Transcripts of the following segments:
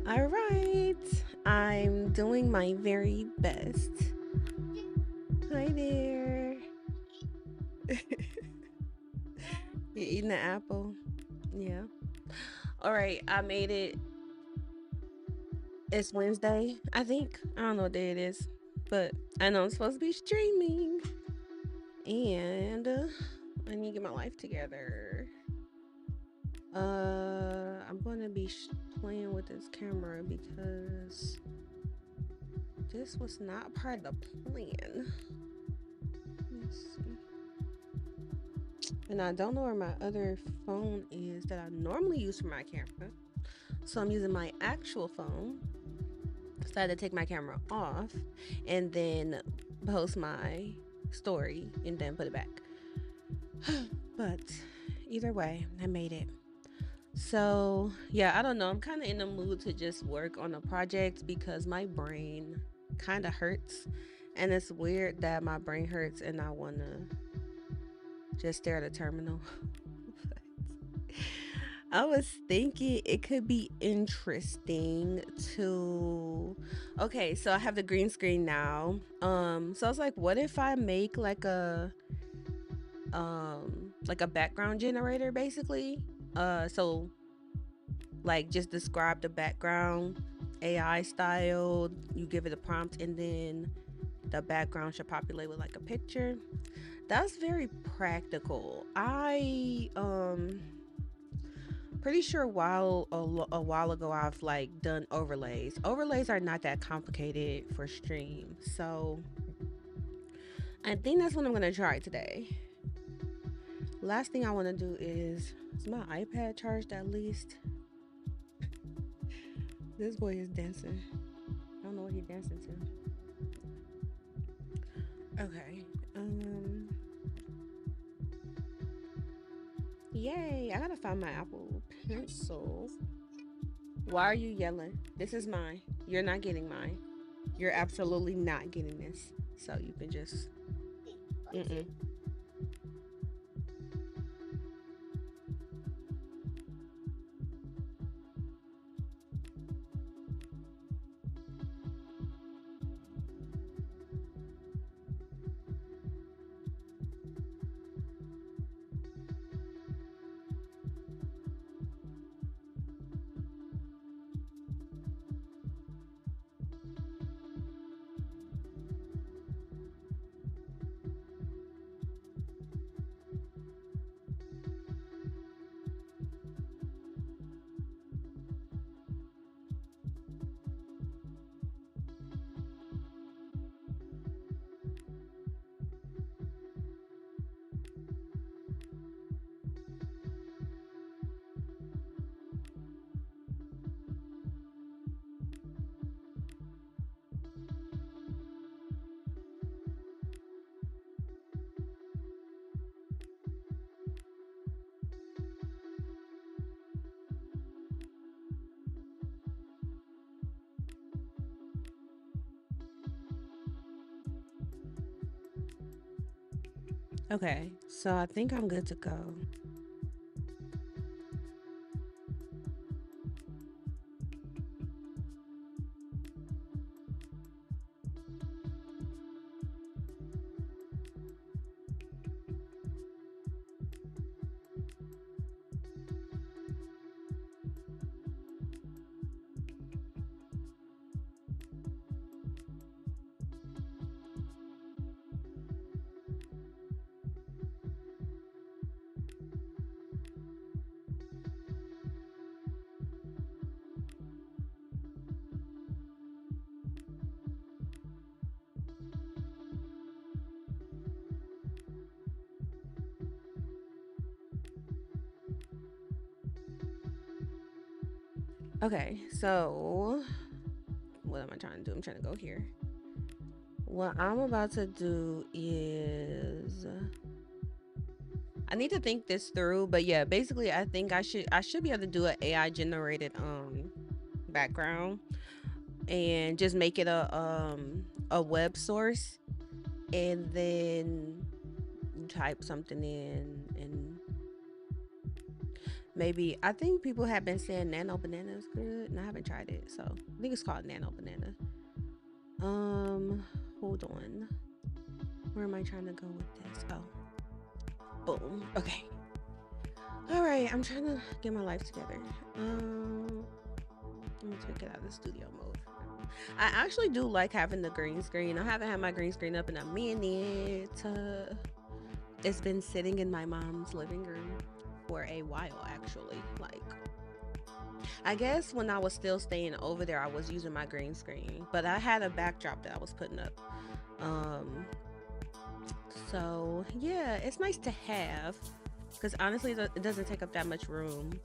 All right. I'm doing my very best. Hi there. You eating the apple? Yeah. All right. I made it. It's Wednesday, I think. I don't know what day it is, but I know I'm supposed to be streaming. And I need to get my life together. I'm going to be playing with this camera because this was not part of the plan. Let's see. And I don't know where my other phone is that I normally use for my camera. So I'm using my actual phone. Decided to take my camera off and then post my story and then put it back. But either way, I made it. So yeah, I don't know. I'm kind of in the mood to just work on a project because my brain kind of hurts. And it's weird that my brain hurts and I want to just stare at a terminal. I was thinking it could be interesting to okay, so I have the green screen now. So I was like, what if I make like a background generator basically? So like just describe the background AI style, you give it a prompt and then the background should populate with like a picture. That's very practical. I pretty sure a while ago I've like done overlays. Overlays are not that complicated for stream, so I think that's what I'm gonna try today. Last thing I want to do is my iPad charged at least? This boy is dancing. I don't know what he's dancing to. Okay. Yay! I gotta find my Apple Pencil. Why are you yelling? This is mine. You're not getting mine. You're absolutely not getting this. So you can just. Mm-mm. Okay, so I think I'm good to go. Okay, so what am I trying to do? I'm trying to go here. What I'm about to do is I need to think this through, but yeah, basically I think I should be able to do an AI generated background and just make it a web source and then type something in and Maybe I think people have been saying nano banana is good, and I haven't tried it, so I think it's called nano banana. Hold on. Where am I trying to go with this? Oh, boom. Okay. All right. I'm trying to get my life together. Let me take it out of the studio mode. I actually do like having the green screen. I haven't had my green screen up in a minute. It's been sitting in my mom's living room for a while, actually. Like, I guess when I was still staying over there, I was using my green screen, but I had a backdrop that I was putting up. Um, so yeah, it's nice to have because honestly, it doesn't take up that much room.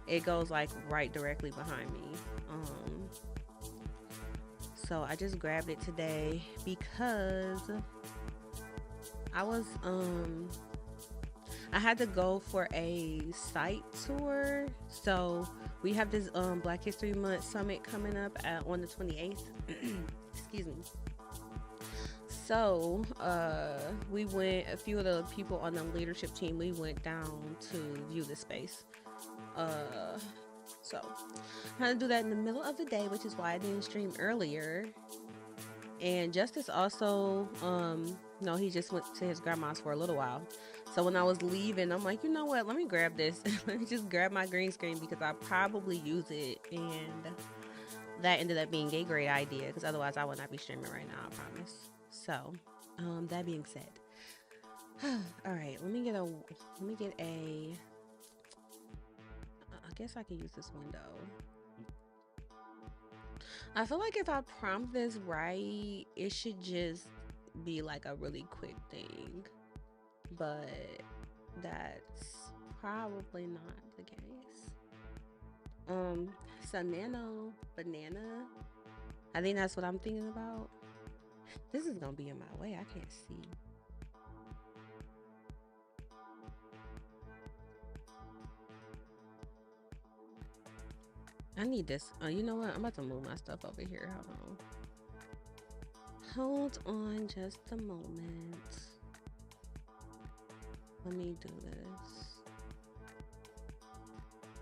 It goes like right directly behind me. So I just grabbed it today because I was I had to go for a site tour. So we have this Black History Month summit coming up on the 28th. Excuse me. So we went, a few of the people on the leadership team, we went down to view the space. So I had to do that in the middle of the day, which is why I didn't stream earlier. And Justice also, no, he just went to his grandma's for a little while. So when I was leaving, I'm like, you know what? Let me grab this. Let me just grab my green screen because I probably use it. And that ended up being a great idea because otherwise I would not be streaming right now, I promise. So, that being said, all right, let me get a, I guess I can use this window. I feel like if I prompt this right, it should just be like a really quick thing, but that's probably not the case. So nano banana, I think that's what I'm thinking about. This is gonna be in my way, I can't see. I need this. You know what? I'm about to move my stuff over here. Hold on just a moment. Let me do this.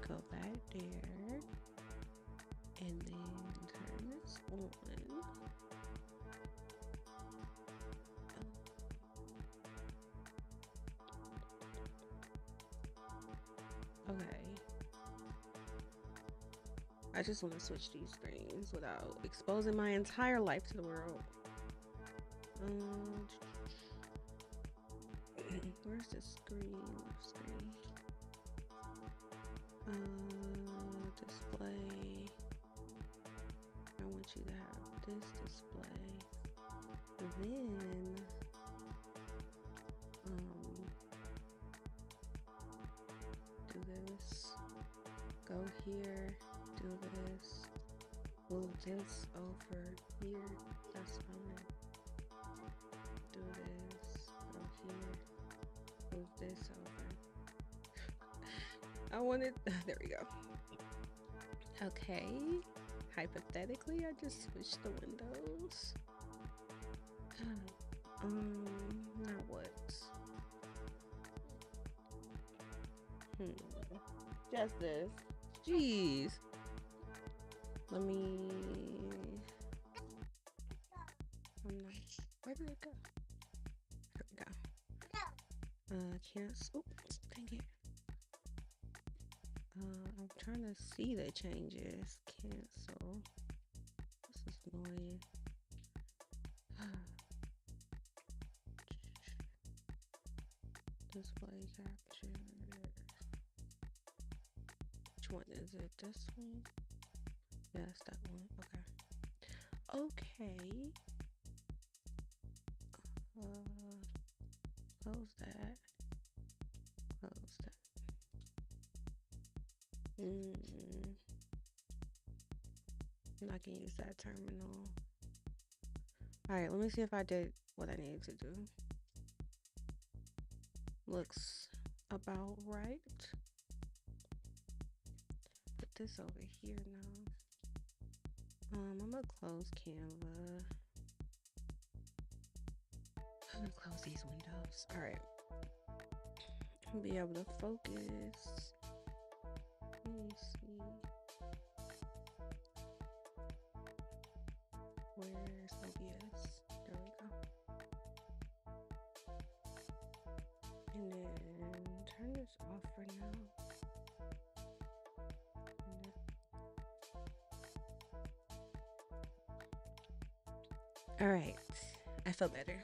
Go back there. And then turn this on. Okay. I just want to switch these screens without exposing my entire life to the world. Where's the screen? Display. I want you to have this display. Then do this. Go here. Do this. Move this over here. That's fine. Do this. Go here. Move this over. I wanted. There we go. Okay. Hypothetically, I just switched the windows. Now what? Just this. Jeez. Let me. I'm not. Where did it go? There we go. Cancel. Oh, dang it. I'm trying to see the changes. Cancel. This is annoying. Display capture. Which one is it? This one? Yeah, it's that one. Okay. Close that. Close that. I'm not gonna use that terminal. Alright, let me see if I did what I needed to do. Looks about right. Put this over here now. I'm gonna close Canva. I'm gonna close these windows. Alright. I'll be able to focus. me see. Where's OBS? There we go. And then turn this off for now. All right, I feel better.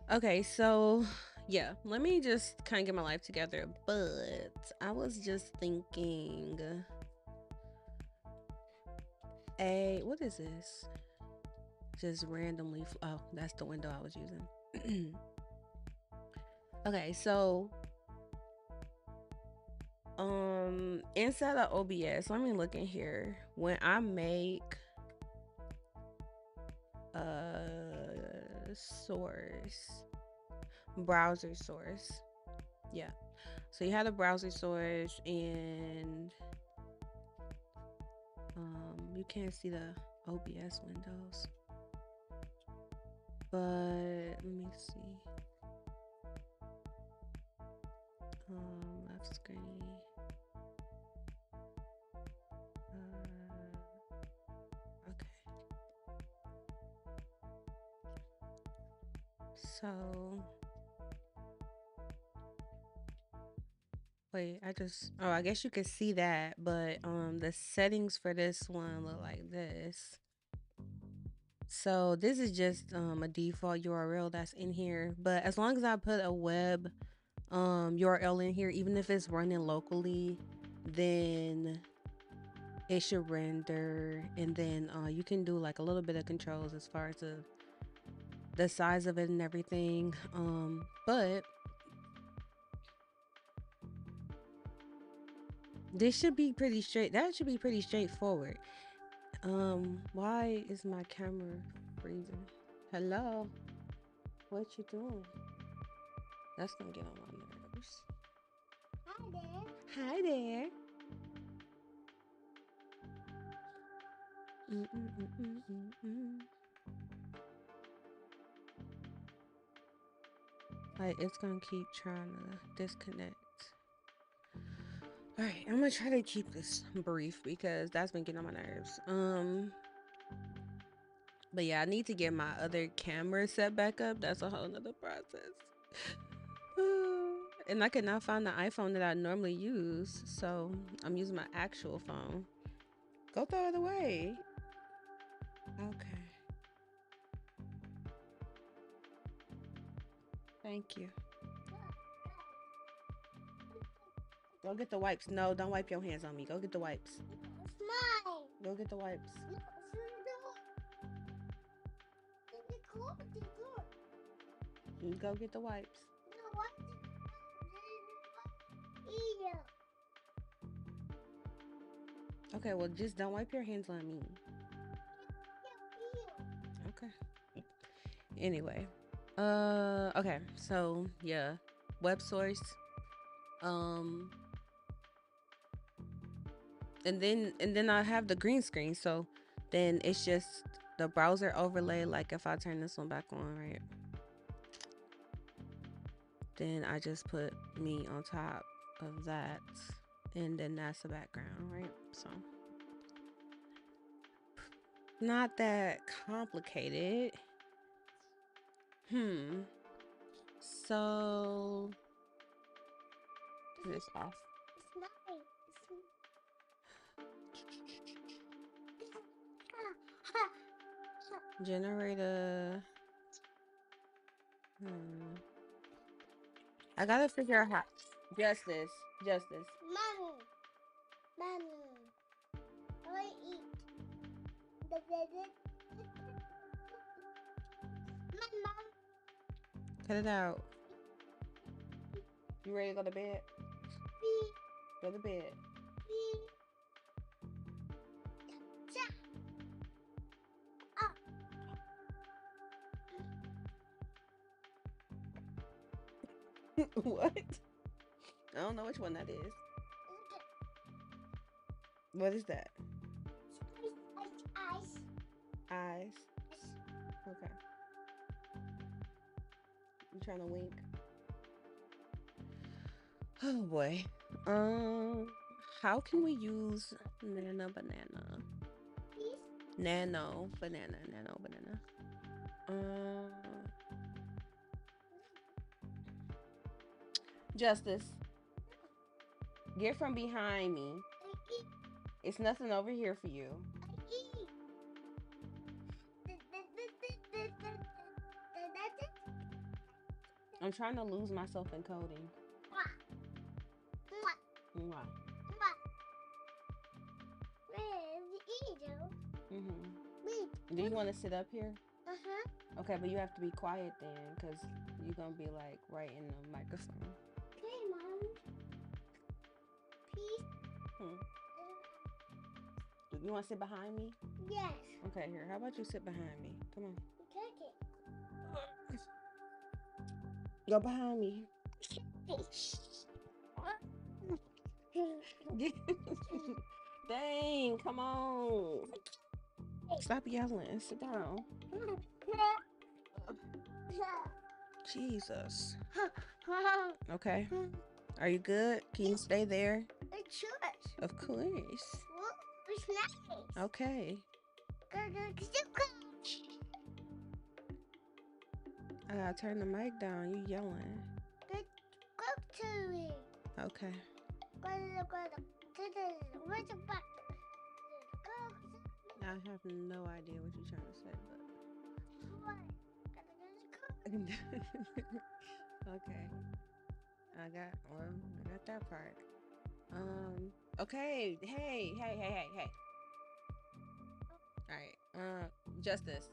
Okay, so yeah, let me just kind of get my life together. But I was just thinking, what is this? Just randomly, oh, that's the window I was using. Okay, so inside of OBS, let me look in here. When I make source, browser source, yeah, so you have the browser source, and you can't see the OBS windows, but let me see. Left screen. Okay. So wait, I guess you could see that, but the settings for this one look like this. So this is just a default URL that's in here, but as long as I put a web URL in here, even if it's running locally, then it should render, and then you can do like a little bit of controls as far as the size of it and everything, but this should be pretty straight. That should be pretty straightforward. Why is my camera freezing? Hello, what you doing? That's gonna get on my nerves. Hi there. Hi there. Like, it's gonna keep trying to disconnect. All right, I'm gonna try to keep this brief because that's been getting on my nerves. But yeah, I need to get my other camera set back up. That's a whole nother process. And I could not find the iPhone that I normally use, so I'm using my actual phone. Go throw it away. Okay. Thank you. Go get the wipes. No, don't wipe your hands on me. Go get the wipes. It's mine. Go get the wipes. No, close the door. Go get the wipes. No, what? Ew. Okay, well, just don't wipe your hands on me. Okay. Anyway. Okay, so yeah. Web source. And then I have the green screen, so then it's just the browser overlay. Like if I turn this one back on, right, then I just put me on top of that, and then that's the background, right? So not that complicated. So turn this off. It's mine. Generate a I gotta figure out how. Justice. Mommy. I eat. Mom. Cut it out. You ready to go to bed? Go to bed. What? I don't know which one that is. What is that? Eyes. Okay. You trying to wink? Oh boy. How can we use nano banana? Nano banana. Justice, get from behind me. It's nothing over here for you. I'm trying to lose myself in coding. Mwah. Do you want to sit up here? Okay, but you have to be quiet then, because you're going to be like right in the microphone. Okay, Mom. Please. You want to sit behind me? Yes. Okay, here. How about you sit behind me? Come on. Take it. Go behind me. Dang, come on. Stop yelling. Sit down. Jesus. Okay. Are you good? Can you stay there? Of course. It's nice. Okay. I gotta turn the mic down. You yelling. Go to me. Okay. I have no idea what you're trying to say, but okay. I got that part. Okay. Hey. All right. Justice.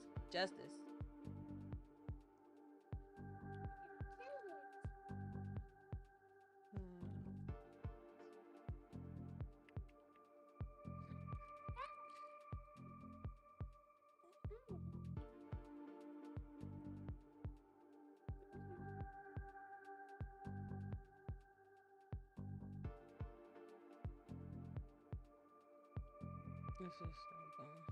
This is so dumb.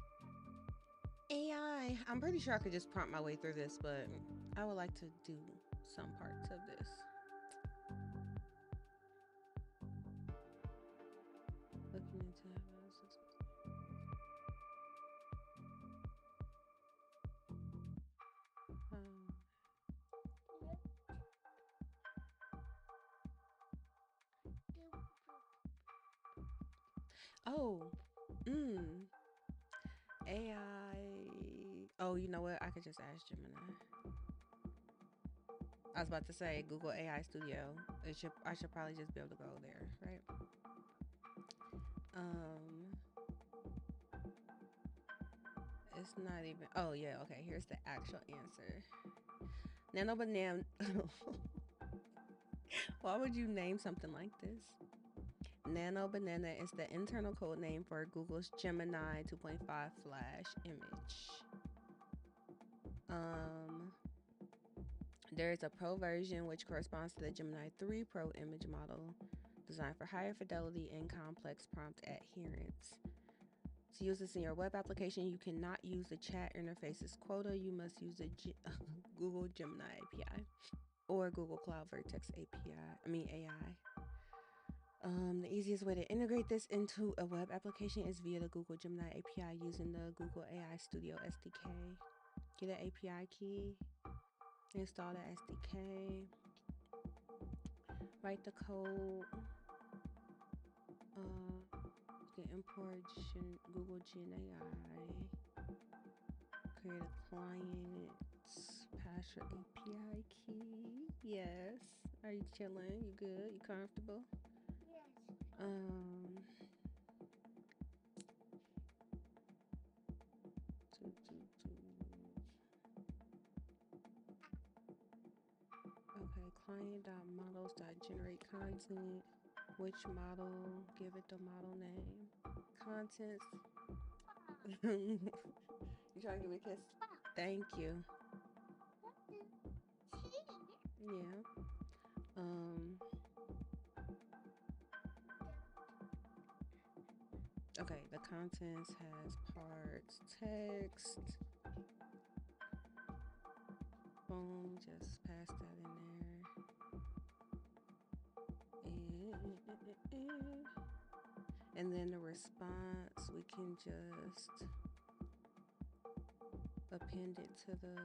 AI. I'm pretty sure I could just prompt my way through this, but I would like to do some parts of this. Looking into AI. Oh, you know what? I could just ask Gemini. I was about to say Google AI Studio. I should probably just be able to go there, right? It's not even. Oh yeah, okay. Here's the actual answer. Nano banana. Why would you name something like this? Nano banana is the internal code name for Google's Gemini 2.5 Flash image. There is a Pro version which corresponds to the Gemini 3 Pro image model, designed for higher fidelity and complex prompt adherence. To use this in your web application, you cannot use the chat interface's quota. You must use the Google Gemini API or Google Cloud Vertex AI. The easiest way to integrate this into a web application is via the Google Gemini API using the Google AI Studio SDK. Get an API key, install the SDK, write the code. You can import Google Gen AI, create a client, pass your API key. Yes. Are you chilling? You good? You comfortable? Yes. Okay, client.models.generate content. Which model? Give it the model name. Contents. You trying to give me a kiss? Thank you. Yeah. Okay, the contents has parts, text. Boom, just pass that in there. And then the response, we can just append it to the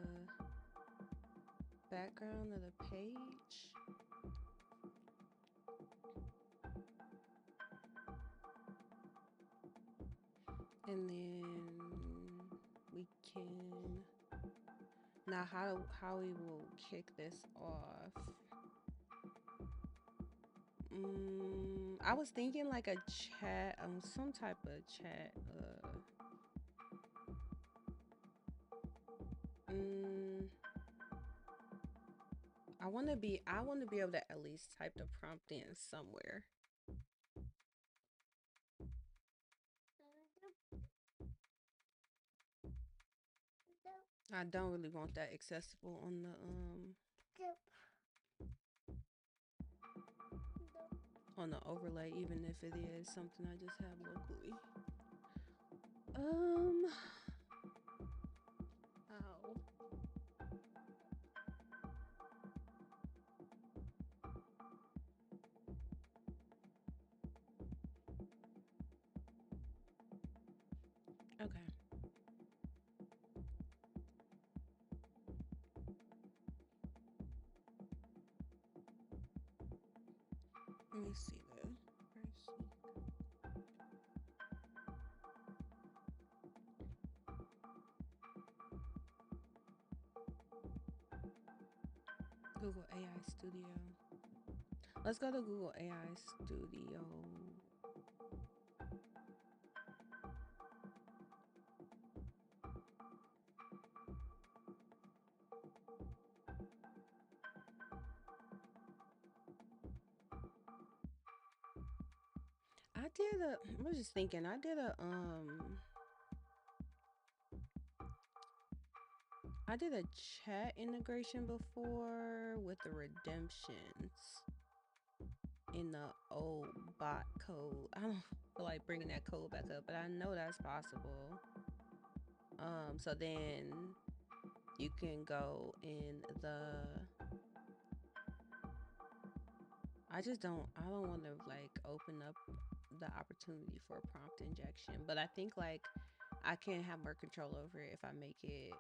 background of the page. And then we can, now how we will kick this off. I was thinking like a chat, some type of chat. I want to be able to at least type the prompt in somewhere. I don't really want that accessible on the overlay, even if it is something I just have locally. Ow. Okay. Let me see the person. Google AI Studio. Let's go to Google AI Studio. I was just thinking, I did a chat integration before with the redemptions in the old bot code. I don't feel like bringing that code back up, but I know that's possible. So then you can go in I don't want to like open up the opportunity for prompt injection, but I think like I can have more control over it if I make it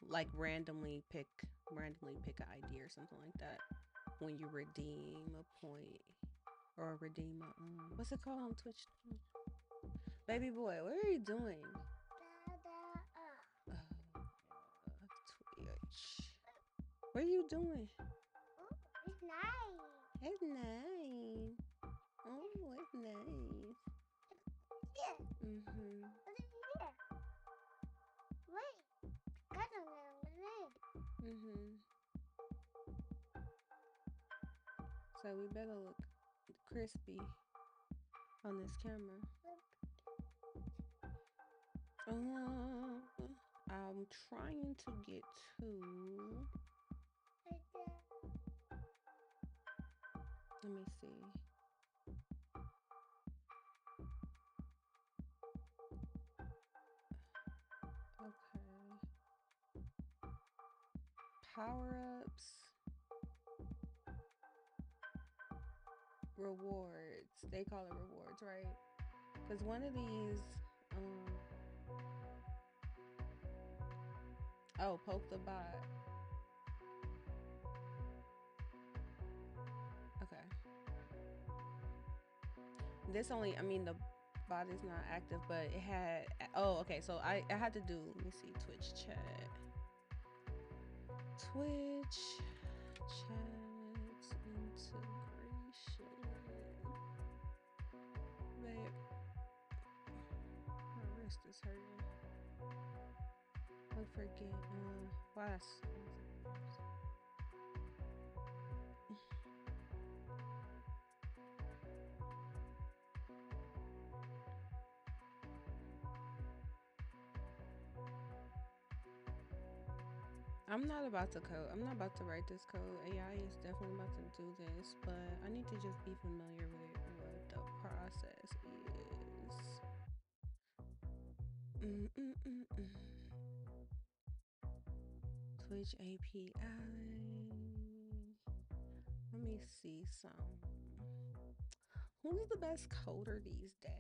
like randomly pick an ID or something like that when you redeem a point or redeem a what's it called on Twitch? Baby boy, what are you doing? Twitch. What are you doing? It's nice. It's nice. Oh, it's nice. Yeah. Mhm. Yeah. Wait. Got on the Mhm. So we better look crispy on this camera. I'm trying to get to. Let me see. Okay. Power-ups. Rewards. They call it rewards, right? Because one of these, oh, poke the bot. Okay. This only, the bot is not active, but it had, oh, okay. So I had to do, let me see, Twitch chat. Twitch chat integration. Babe, my wrist is hurting. I forget. Why that's. I'm not about to code. I'm not about to write this code. AI is definitely about to do this, but I need to just be familiar with what the process is. Twitch API. Let me see some. Who's the best coder these days?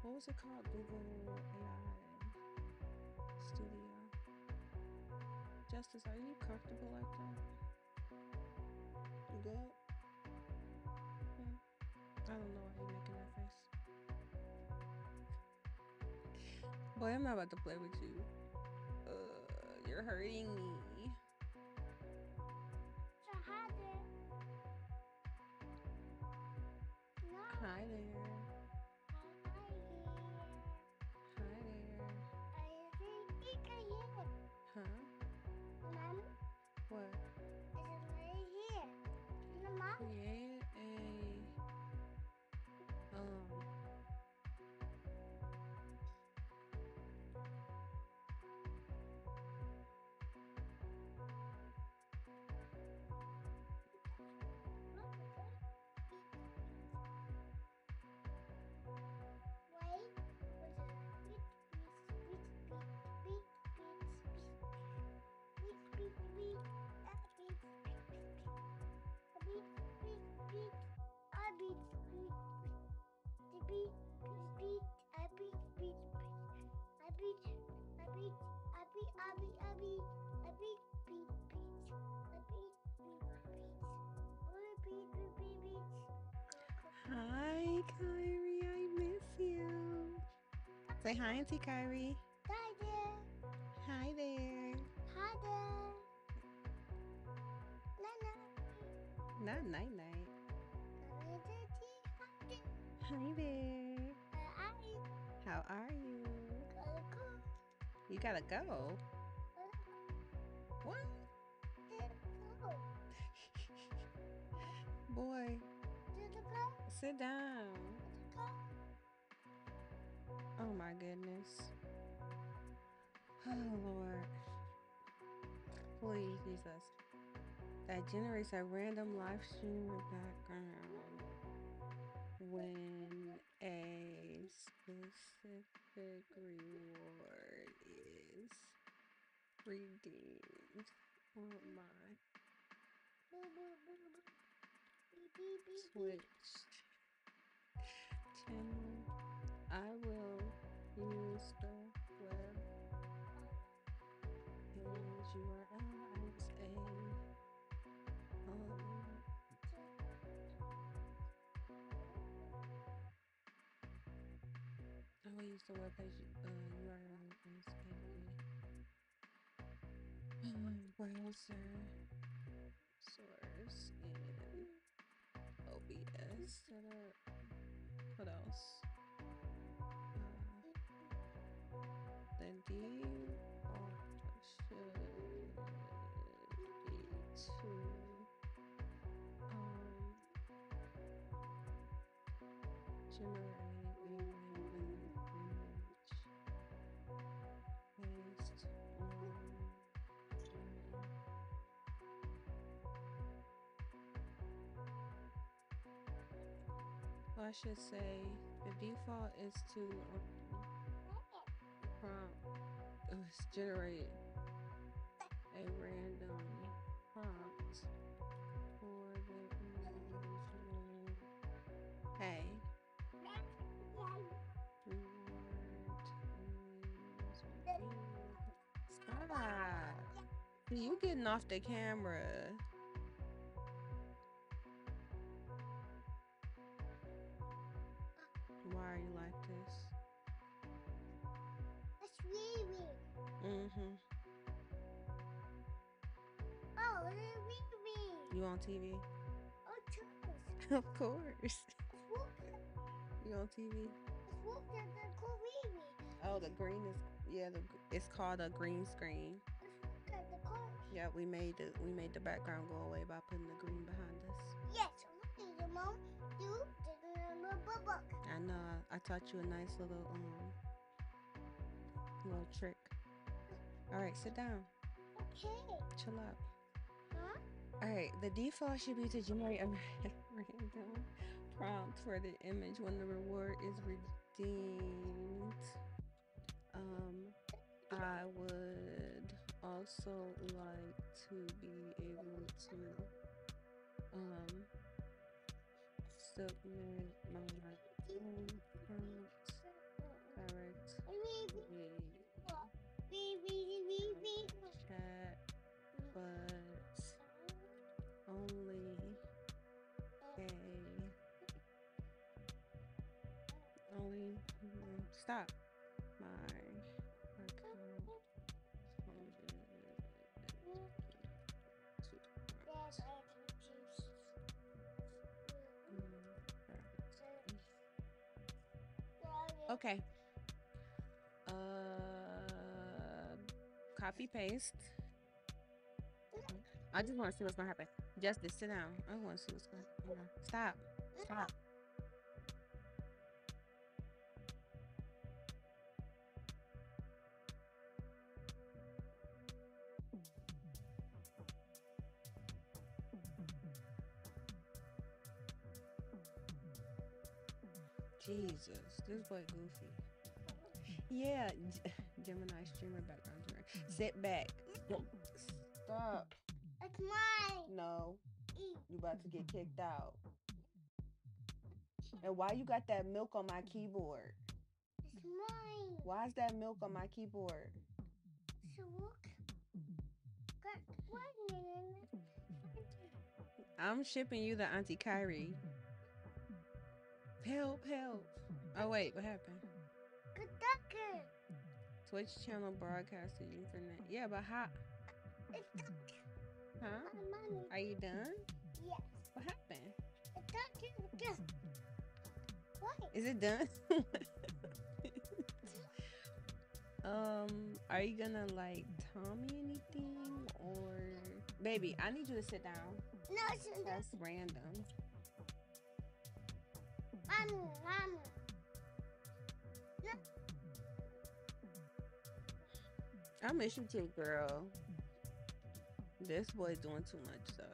What was it called? Google AI Studio. Justice, are you comfortable like that? You good? I don't know why you're making that face. Boy, I'm not about to play with you. You're hurting me. So hi there. No. Hi there. Hi here. Hi there. Huh? Mom, What? it's right here. No, Mom. Create a Hi, Kyrie. I miss you. Say hi, Auntie Kyrie. Hi there. Hi there. Hi there. Not night night. Hi there. How are you? You gotta go. What? Boy, sit down. Oh my goodness. Oh Lord. Please, Jesus. That generates a random live stream background when a specific reward is redeemed. Oh my. Switch channel. I will use the web page URL as a I will use the web page URL as a browser source in OBS setup. What else? The default should be to generate a random image based on well, I should say the default is to prompt generate a random prompt for the individual. Hey. Stop. You getting off the camera. Why are you like this? It's Riri. Mm-hmm. Oh, Riri. You on TV? Oh, choose. Of course. You on TV? Oh, the green is it's called a green screen. Yeah, we made the background go away by putting the green behind us. Yes, Mom. You did a book. I know. I taught you a nice little trick. All right, sit down. Okay. Chill out. Huh? All right, the default should be to generate a random prompt for the image when the reward is redeemed. I would also like to be able to submit my own prompts directly chat, but only stop my account okay. Copy paste. I just want to see what's gonna happen. Justice, sit down. I want to see what's gonna happen. Stop. Stop. Jesus, this boy goofy. Yeah, Gemini streamer background. Sit back. Stop. It's mine. No, you about to get kicked out. And why you got that milk on my keyboard? It's mine. Why is that milk on my keyboard? So look. Got one. I'm shipping you the Auntie Kyrie. Help, help. Oh, wait, what happened? Good ducker. Twitch channel broadcasted internet. Yeah, but how? It's duck. Huh? Mommy. Are you done? Yes. What happened? It's duck. What? Is it done? Are you gonna like tell me anything or baby? I need you to sit down. No, it's not. That's random. Mommy. No. I miss you too, girl. This boy's doing too much though.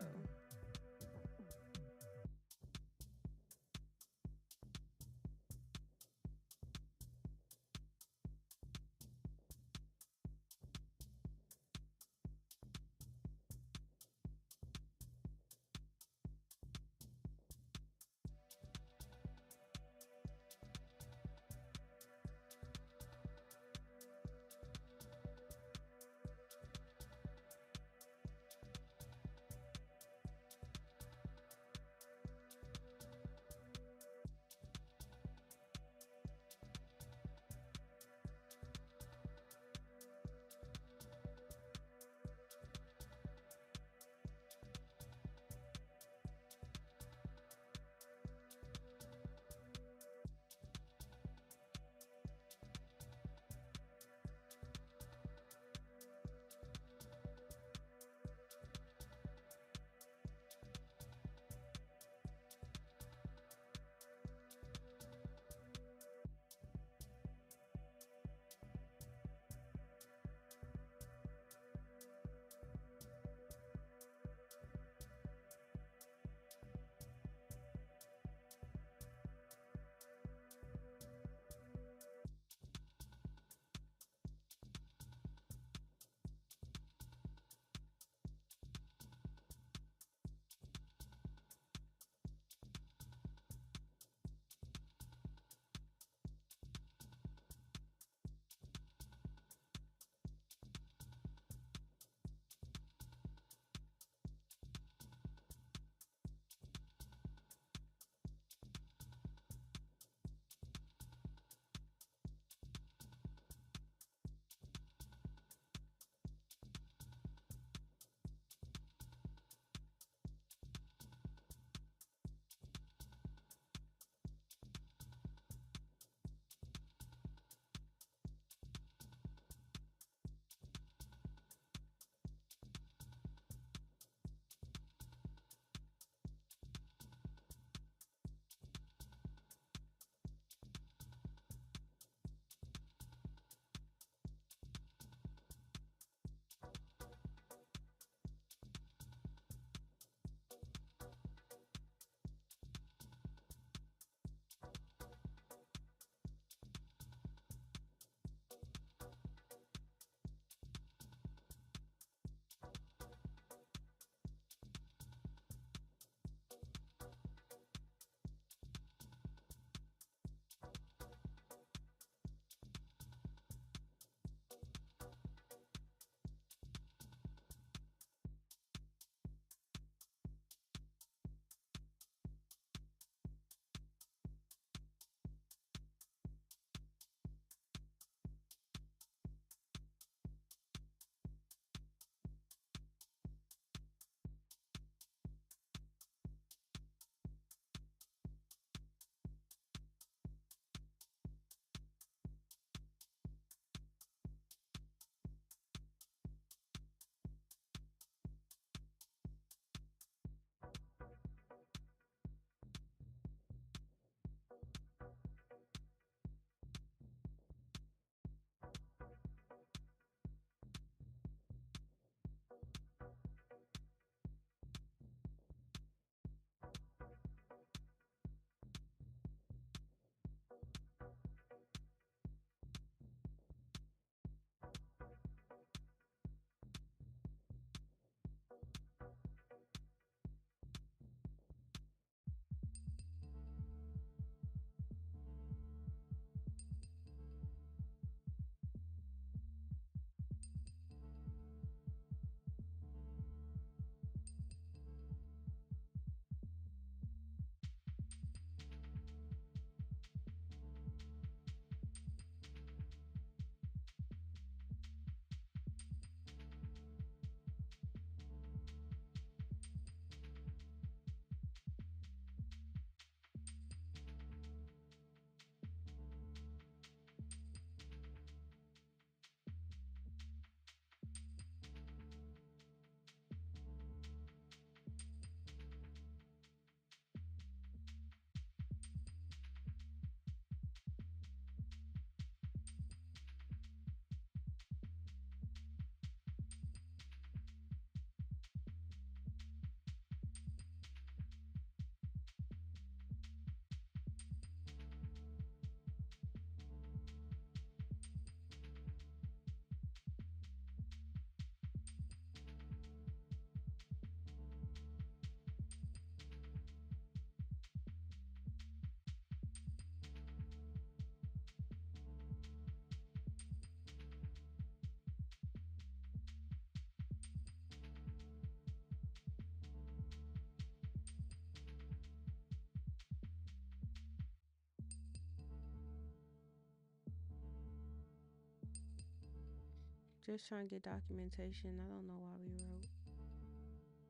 Just trying to get documentation. I don't know why we wrote.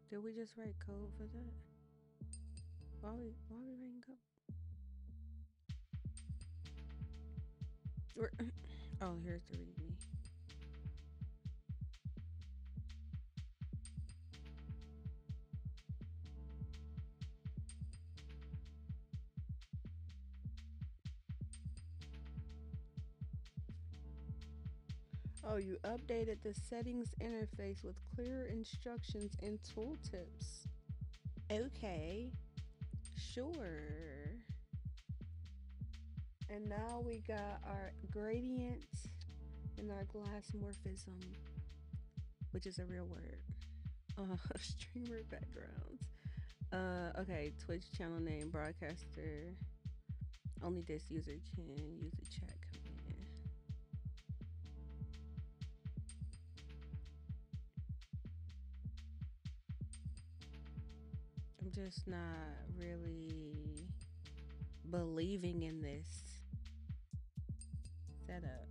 Did we just write code for that? Why we writing code? Oh, here's the readme. Oh, you updated the settings interface with clearer instructions and tooltips. Okay, sure. And now we got our gradient and our glass morphism, which is a real word. Streamer backgrounds. Okay, Twitch channel name, broadcaster. Only this user can use the chat command. I'm just not really believing in this setup.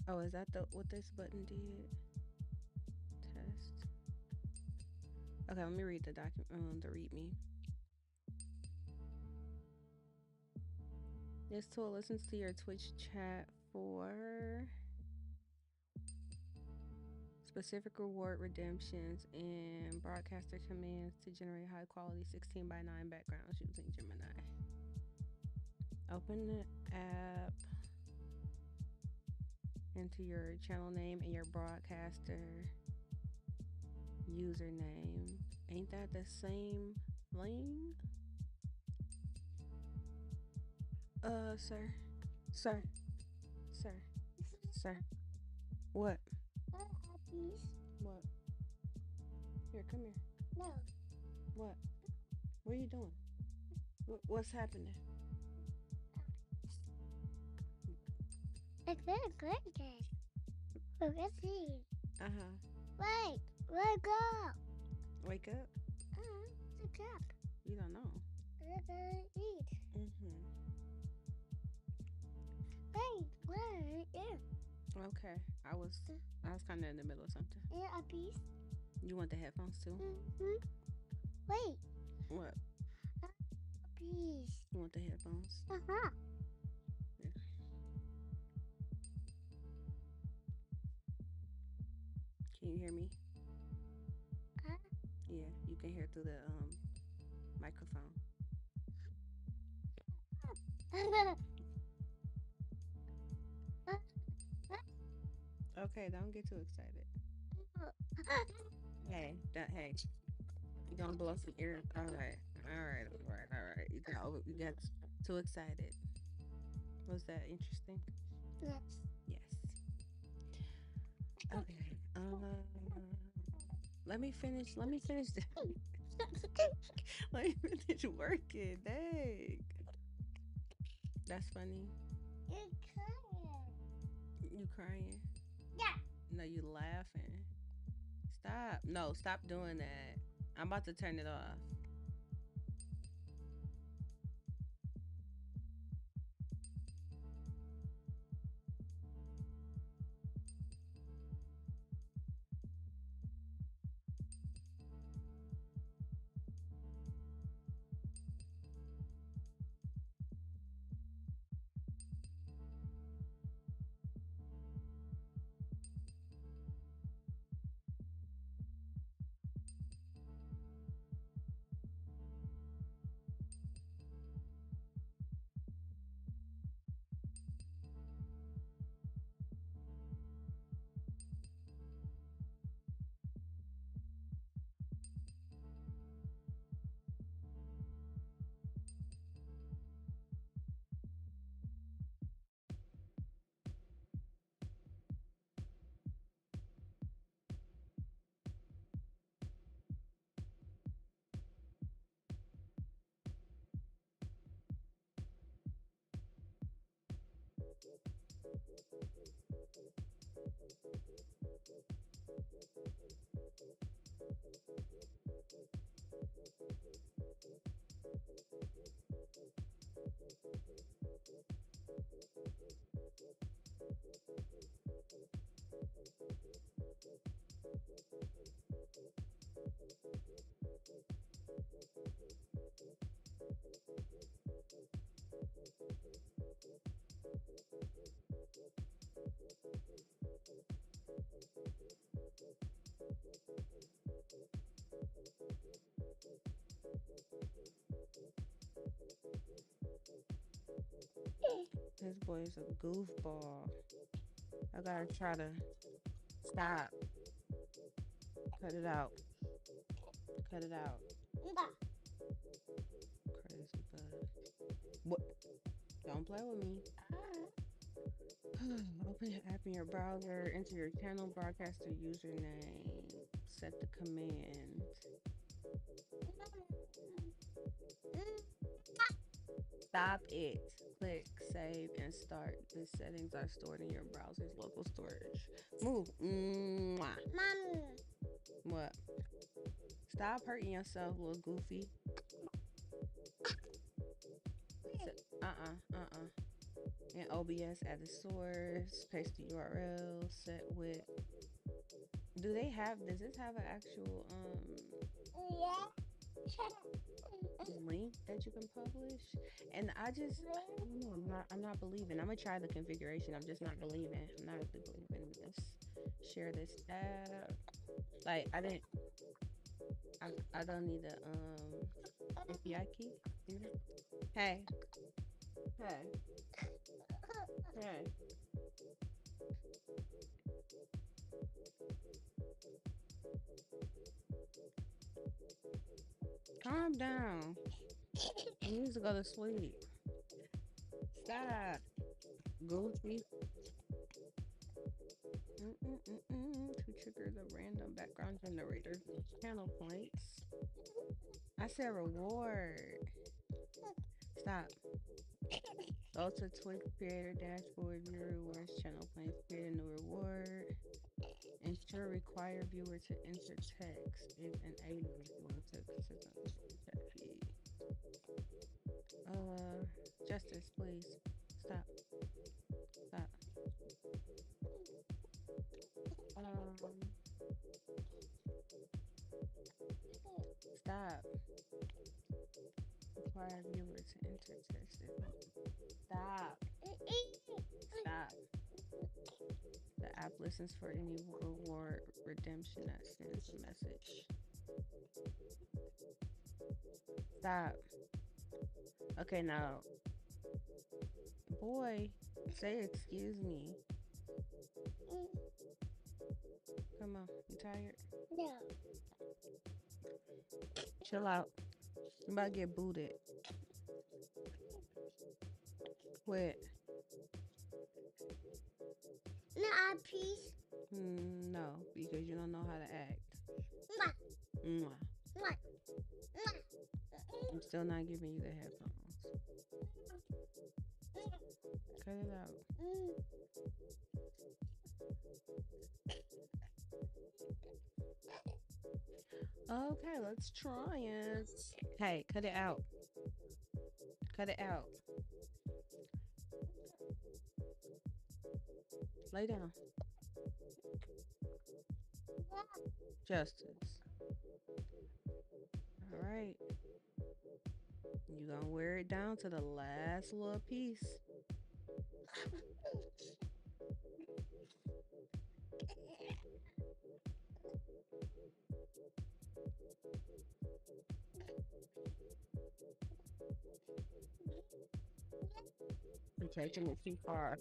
Oh, is that what this button did? Test. Okay, let me read the document. The README. This tool listens to your Twitch chat for specific reward redemptions and broadcaster commands to generate high quality 16:9 backgrounds using Gemini. Open the app into your channel name and your broadcaster username. Ain't that the same thing? Sir. What? What? Here, come here. No. What? What are you doing? What's happening? It's very good. Let's see. Uh-huh. Wake up. Wake up? Wake up. You don't know. We're gonna eat. Mm-hmm. Wait, yeah. Okay. I was kind of in the middle of something. Yeah, a piece. You want the headphones too? Mm-hmm. Wait. What? A piece. You want the headphones? Uh-huh. Yeah. Can you hear me? Yeah, you can hear through the microphone. Okay, don't get too excited. Hey, you don't blow some ear. All right. You got too excited. Was that interesting? Yes. Yes. Okay. Let me finish. Let me finish working. Dang. That's funny. You're crying. You crying? Yeah. No, you laughing. Stop. No, stop doing that. I'm about to turn it off. This boy is a goofball. I gotta try to stop. Cut it out. Cut it out. Crazy bug. What? Don't play with me. Open your app in your browser. Enter your channel broadcaster username. Set the command. Stop it. Click save and start. The settings are stored in your browser's local storage. Move. Mwah. Mommy. What? Stop hurting yourself, little goofy. In OBS, add the source, paste the URL, set with. Do they have? Does this have an actual link that you can publish? And I don't know, I'm not believing. I'm gonna try the configuration. I'm just not believing. I'm not really believing this. Share this tab. Like I didn't. I don't need the API key. Hey. Hey. Hey. Calm down. You need to go to sleep. Stop. Goofy. To trigger the random background generator channel points. I said reward. Stop. Go to Twitch creator dashboard, view rewards, channel points, create a new reward. Ensure require viewer to enter text is enabled if you want to consistently chat feed. Justice, please. Stop. Stop. Stop. Require viewer to enter text. Stop. Stop. The app listens for any reward redemption that sends a message. Stop. Okay, now. Boy, say excuse me. Come on, you tired? No. Chill out. I'm about to get booted. Quit. No, please. No, because you don't know how to act. Mwah. Mwah. Mwah. Mwah. I'm still not giving you the headphones. Cut it out. Okay, let's try it. Hey, cut it out. Cut it out. Lay down. Justice. All right. You gonna wear it down to the last little piece. You're taking it too far.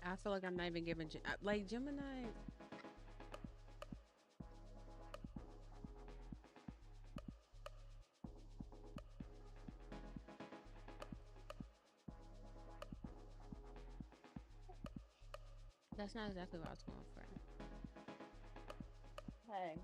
I feel like I'm not even giving like Gemini. That's not exactly what I was going for. Hey.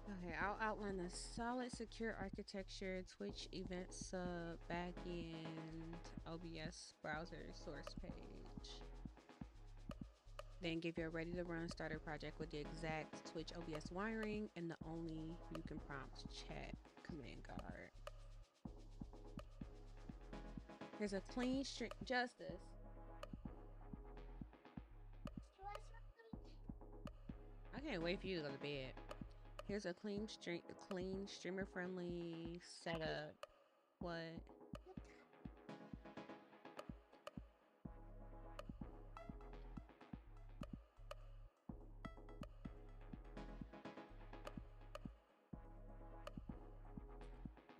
Okay, I'll outline a solid, secure architecture, Twitch event sub, backend, OBS browser source page. Then give you a ready to run starter project with the exact Twitch OBS wiring and the only you can prompt chat command guard. Here's a clean string. Justice. I can't wait for you to go to bed. Here's a clean streamer friendly setup. What?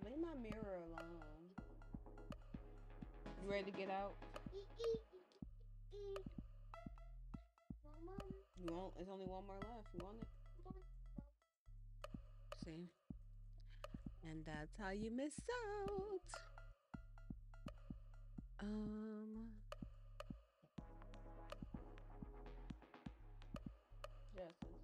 Leave my mirror alone. You ready to get out? You want? There's only one more left. You want it? See? And that's how you miss out. Justice.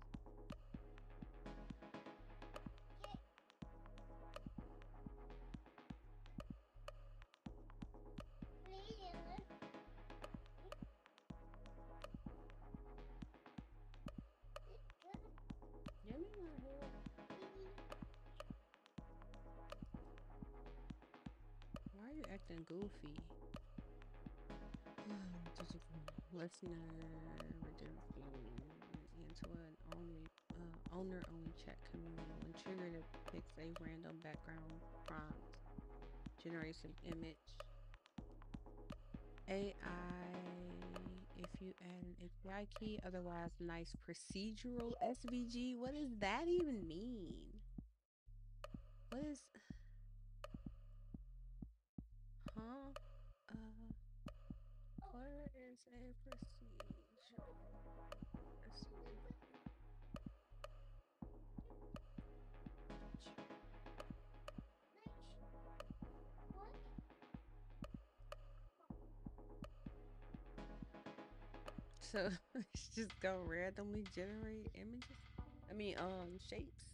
Give me my hair. Why are you acting goofy? Listener redemption into an owner only chat command. When triggered, it picks a random background prompt, generates an image. AI, if you add an API key, otherwise nice procedural SVG. What does that even mean? What is, huh? What is a procedural SVG? So it's just go randomly generate images. I mean, shapes.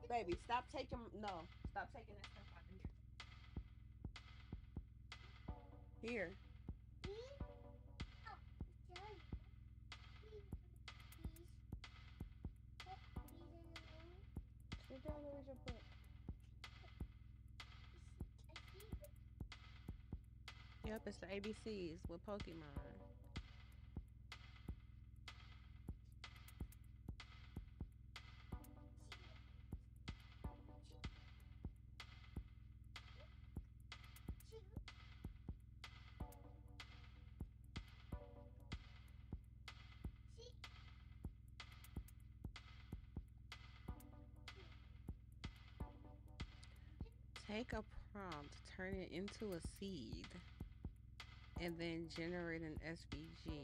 Baby, stop taking. No, stop taking that stuff out of here. Here. Sit down and read your book. Yep, it's the ABCs with Pokemon. Take a prompt, turn it into a seed, and then generate an SVG.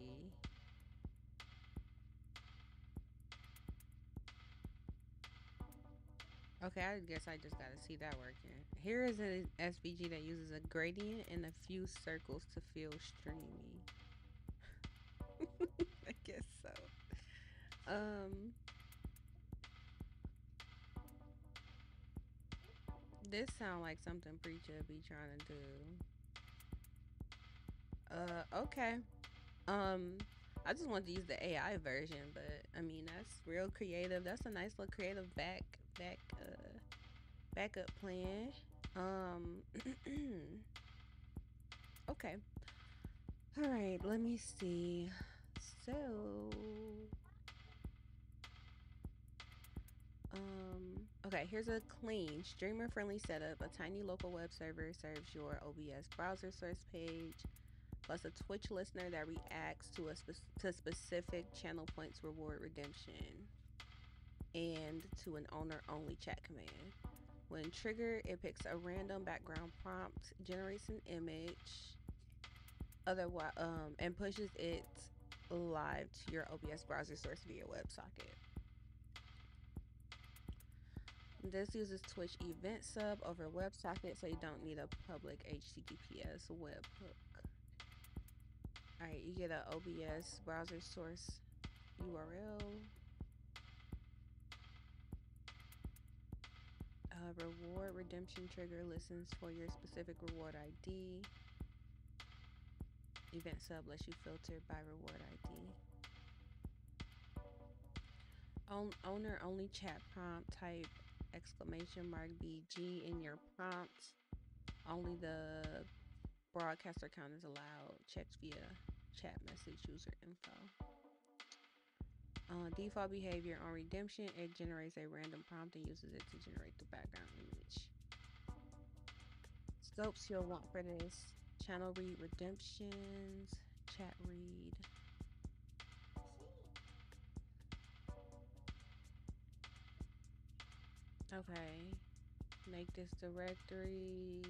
Okay, I guess I just gotta see that working. Here is an SVG that uses a gradient and a few circles to feel streamy. I guess so. This sound like something Preacher be trying to do. Okay. I just wanted to use the AI version, but I mean that's real creative. That's a nice little creative backup plan. Okay. All right, let me see. So, okay, here's a clean, streamer-friendly setup. A tiny local web server serves your OBS browser source page, plus a Twitch listener that reacts to specific channel points reward redemption, and to an owner-only chat command. When triggered, it picks a random background prompt, generates an image, otherwise, and pushes it live to your OBS browser source via WebSocket. This uses Twitch event sub over WebSocket, so you don't need a public HTTPS webhook. Alright, you get an OBS browser source URL. Reward redemption trigger listens for your specific reward ID. Event sub lets you filter by reward ID. Owner only chat prompt, type !BG in your prompt. Only the broadcaster account is allowed. Checked via chat message user info. Default behavior on redemption, it generates a random prompt and uses it to generate the background image. Scopes you'll want for this: channel read redemptions, chat read. Okay, make this directory,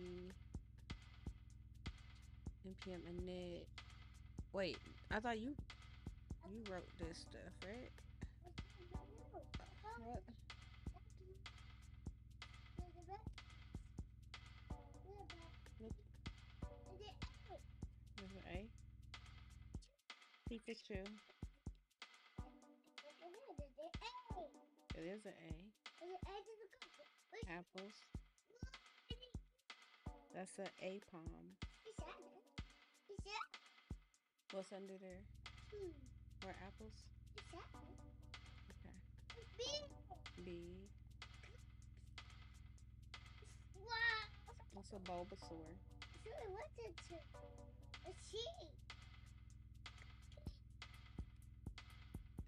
npm init. Wait, I thought you wrote this stuff, right? What? There's an A. Pikachu. It is an A. Apples. That's an A palm. What's under there? More apples? Okay. B. What's a Bulbasaur?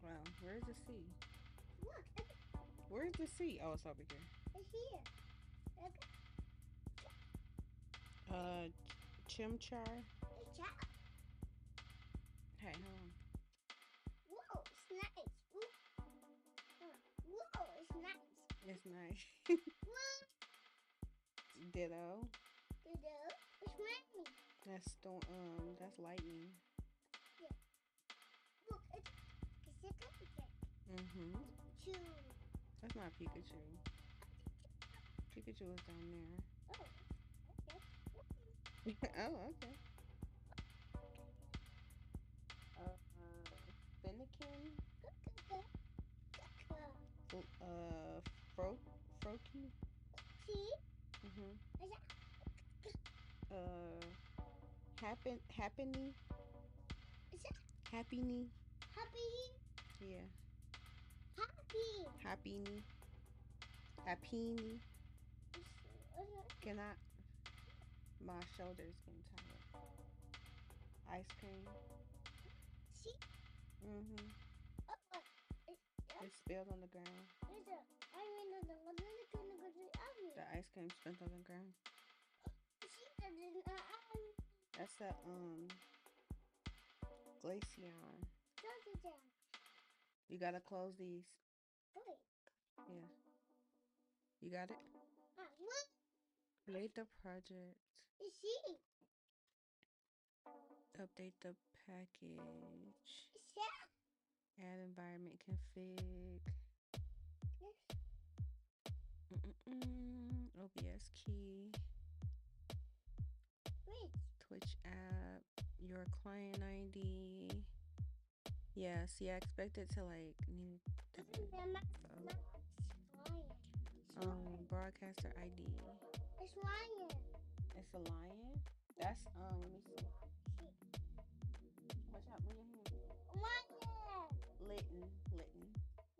Wow, where's the C? Where's the C? Oh, it's over here. Chimchar. Hey, hold on. Whoa, it's nice. Whoa, it's nice. It's nice. Whoa. Ditto. It's raining. That's lightning. Yeah. Look, it's a cupcake. Two. That's not Pikachu. Pikachu is down there. Oh, okay. Oh, okay. Fennekin. Froakie. See? Happiny. Is that Happiny. happy? Yeah. Happy. Happiny. Can I? My shoulder's getting tired. Ice cream. See? It's spilled on the ground. The ice cream spilled on the ground. That's a Glaceon. You gotta close these. Yeah. You got it? Create the project. Update the package. Add environment config. OBS key. Twitch app. Your client ID. Yeah, see, I expect it to like need broadcaster ID. It's lion. It's a lion. That's let me see. Watch out, move your hand. Lion. Litten.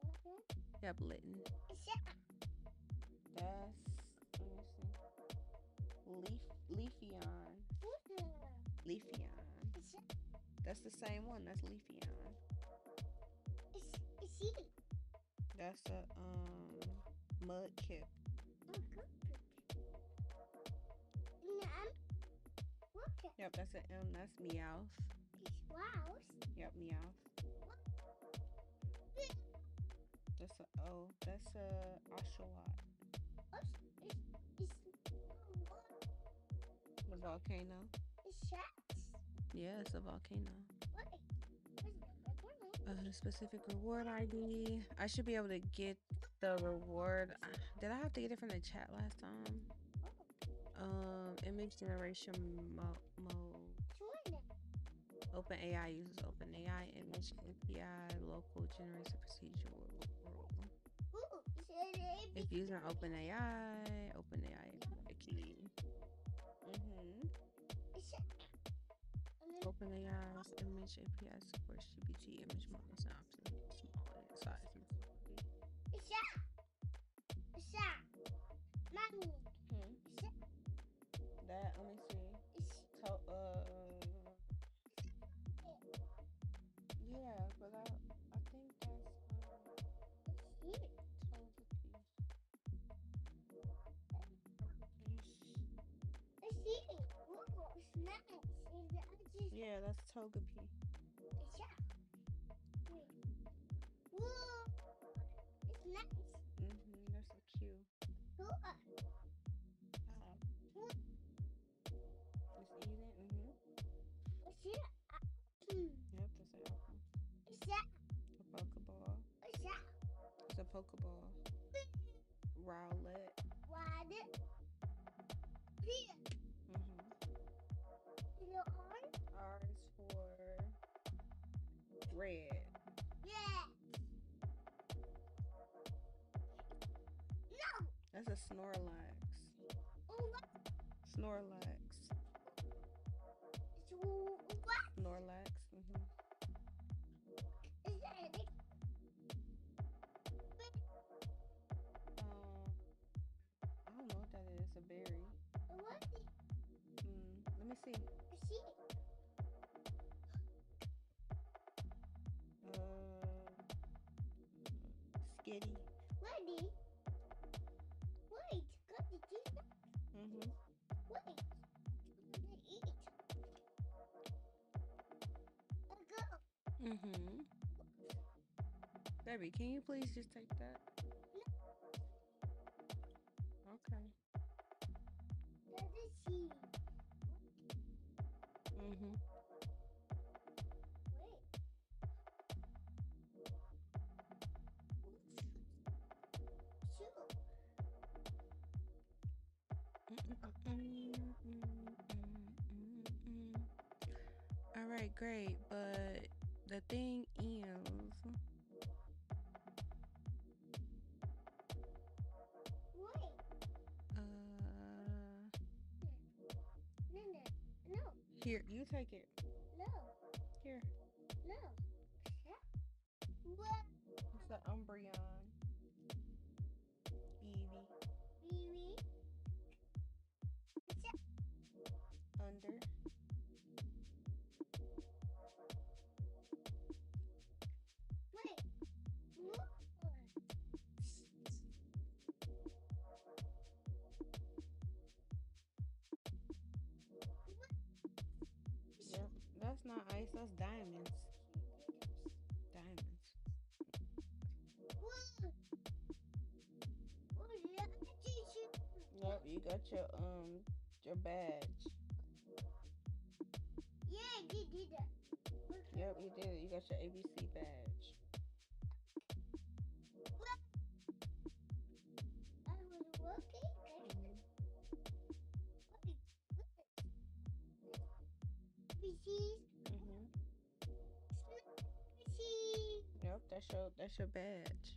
Okay. Yep, Litten. That's let me see. Leafeon. That's the same one. That's Leafeon. That's a Mudkip. Yep, that's an M. That's Meowth. Yep, Meowth. That's a O. That's a Oshawott. A volcano. It's shots. Yeah, it's a volcano. What? Specific reward ID. I should be able to get the reward. Did I have to get it from the chat last time? Image generation mode. Open AI uses Open AI image API local generates a procedural rule. If using Open AI the key. Open AI's image API supports GPT image models and options small in size and quality. Mommy. That, let me see. Yeah, but I think that's yeah, that's Togepi. Whoa, it's nice. That's so cute. Just eat it. Yep, that's an apple. A Pokeball. It's a Pokeball. Rowlet. R is for red. That's a Snorlax. Snorlax. Snorlax. I don't know what that is. A berry. Let me see. Skitty. Baby, can you please just take that? Okay. All right, great, but the thing is, here, you take it. Here. It's the Umbreon. Eevee. Under. Yep, that's not ice, that's diamonds. Diamonds. Yep, you got your badge. Yep, you did it. You got your ABC badge. Yep, that's your badge.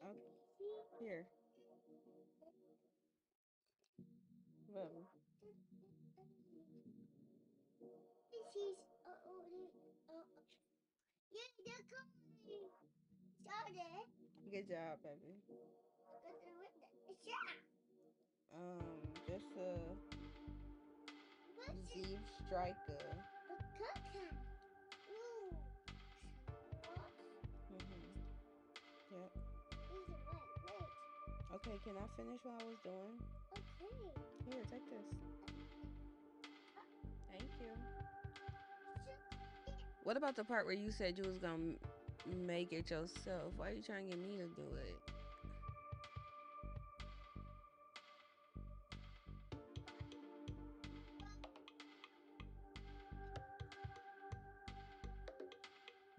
Okay. Here. Baby. Good job, baby. Just a Zeeb Striker. Okay, can I finish what I was doing? Okay. Here, take this. Thank you. What about the part where you said you was gonna make it yourself? Why are you trying to get me to do it?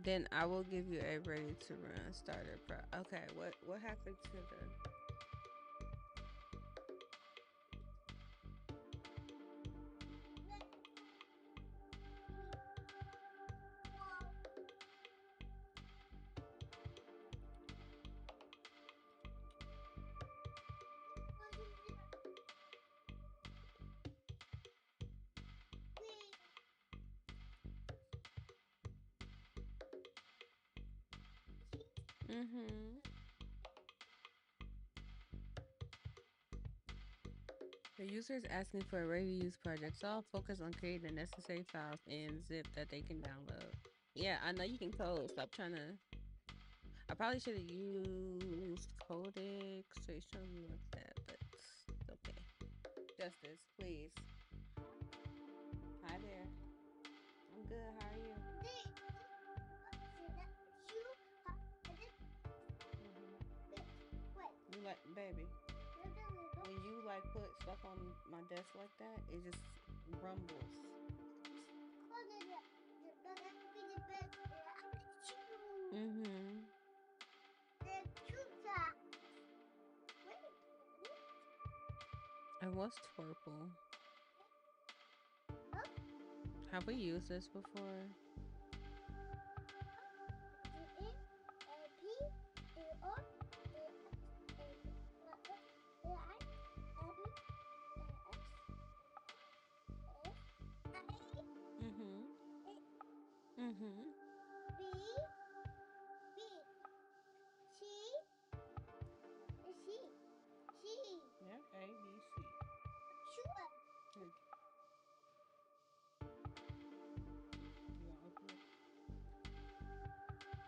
Then I will give you a ready to run starter pro. Okay, what happened to the? Mm-hmm. The user is asking for a ready-to-use project, so I'll focus on creating the necessary files in zip that they can download. Yeah, I know you can code. Stop trying to. I probably should have used Codex or something like that, but it's okay. Justice, please. Hi there. I'm good. How are you? You like, baby, when you like put stuff on my desk like that, it just rumbles. Mm-hmm. And what's Twerple? Have we used this before? Mm-hmm. Mm-hmm. Yeah, A, B, C. Here, you want to open it?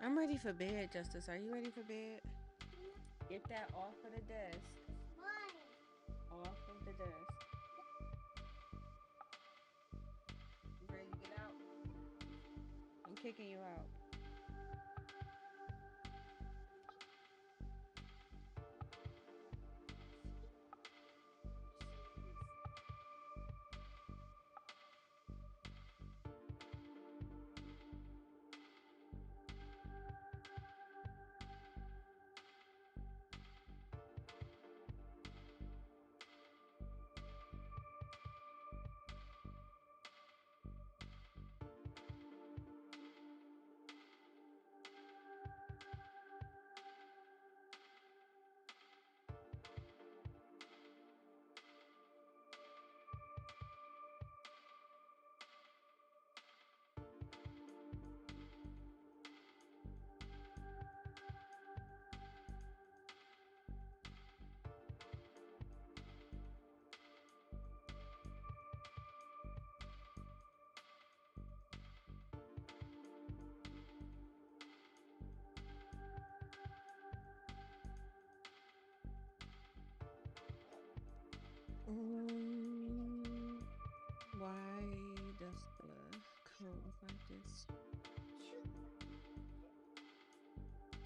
I'm ready for bed, Justice. Are you ready for bed? Get that off of the desk. Off of the desk. You ready to get out? I'm kicking you out. Why does the code look like this?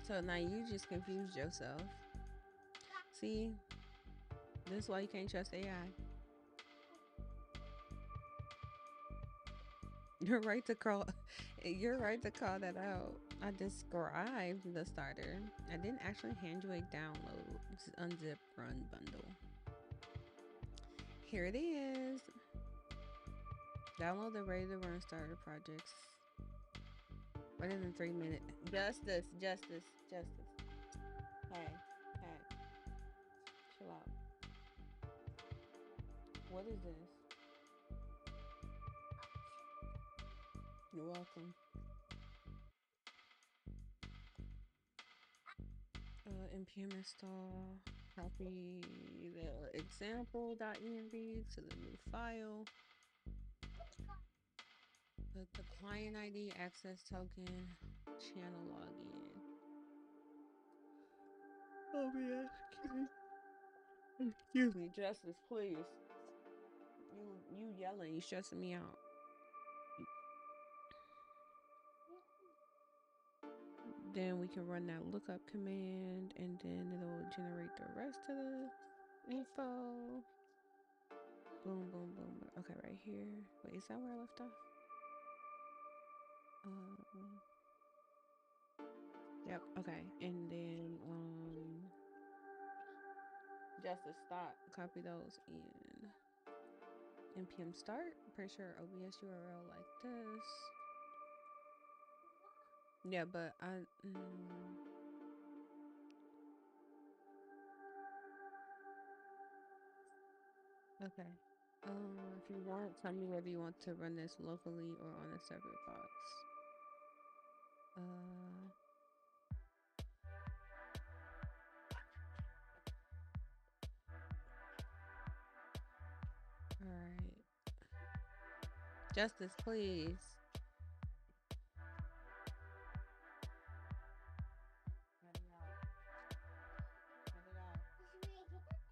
So now you just confused yourself. See, this is why you can't trust AI. You're right to call. You're right to call that out. I described the starter. I didn't actually hand you a download. Unzip run bundle. Here it is. Download the ready to run starter projects. Better than 3 minutes. Justice, justice, justice. Hey, hey, chill out. What is this? You're welcome. npm install. Copy the example.env to the new file. Put the client ID, access token, channel login. OBS key. Excuse me, Justice, please. You yelling, you stressing me out. Then we can run that lookup command, and then it'll generate the rest of the info. Boom, boom, boom. Okay, right here. Wait, is that where I left off? Yep. Okay, and then Justice, stop. Copy those in npm start. Pretty sure OBS URL like this. Yeah, but okay. If you want, tell me whether you want to run this locally or on a separate box. All right. Justice, please. Cut it out. Cut it out.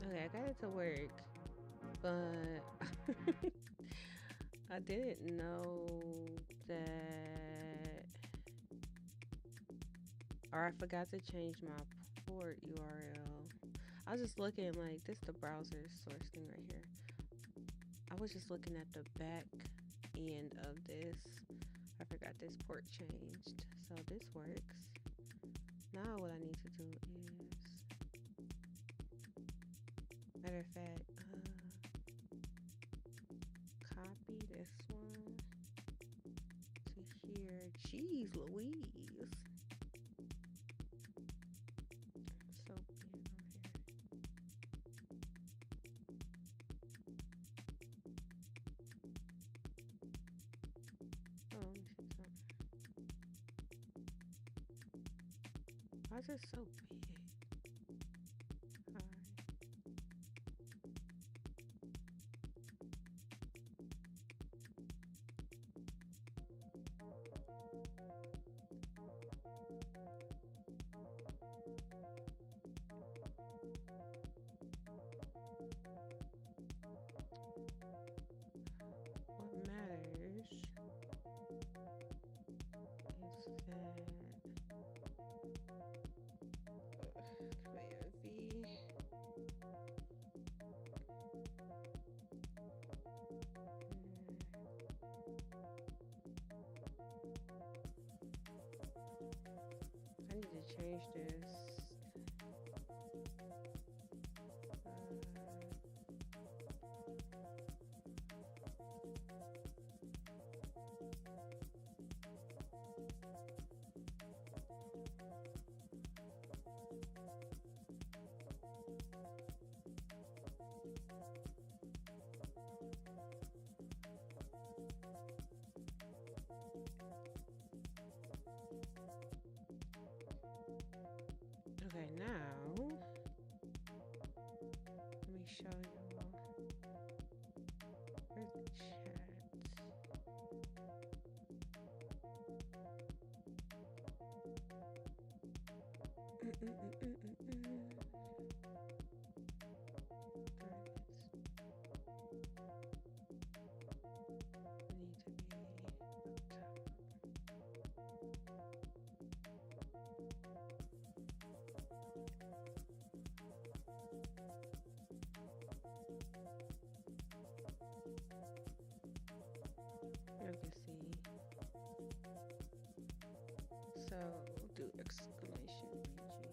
Okay, I got it to work, but I didn't know that, or I forgot to change my port URL. I was just looking like this, the browser source thing right here. I was just looking at the back end of this. I forgot this port changed, so this works. Now what I need to do is, matter of fact, copy this one to here. Jeez Louise. So big over here. Oh, let me see something. Why is it so big? Hi. What matters is that Command V. I need to change this. Okay, now let me show you. Where's the chat? Targets need to be up top. You can see. So we'll do exclamation BG.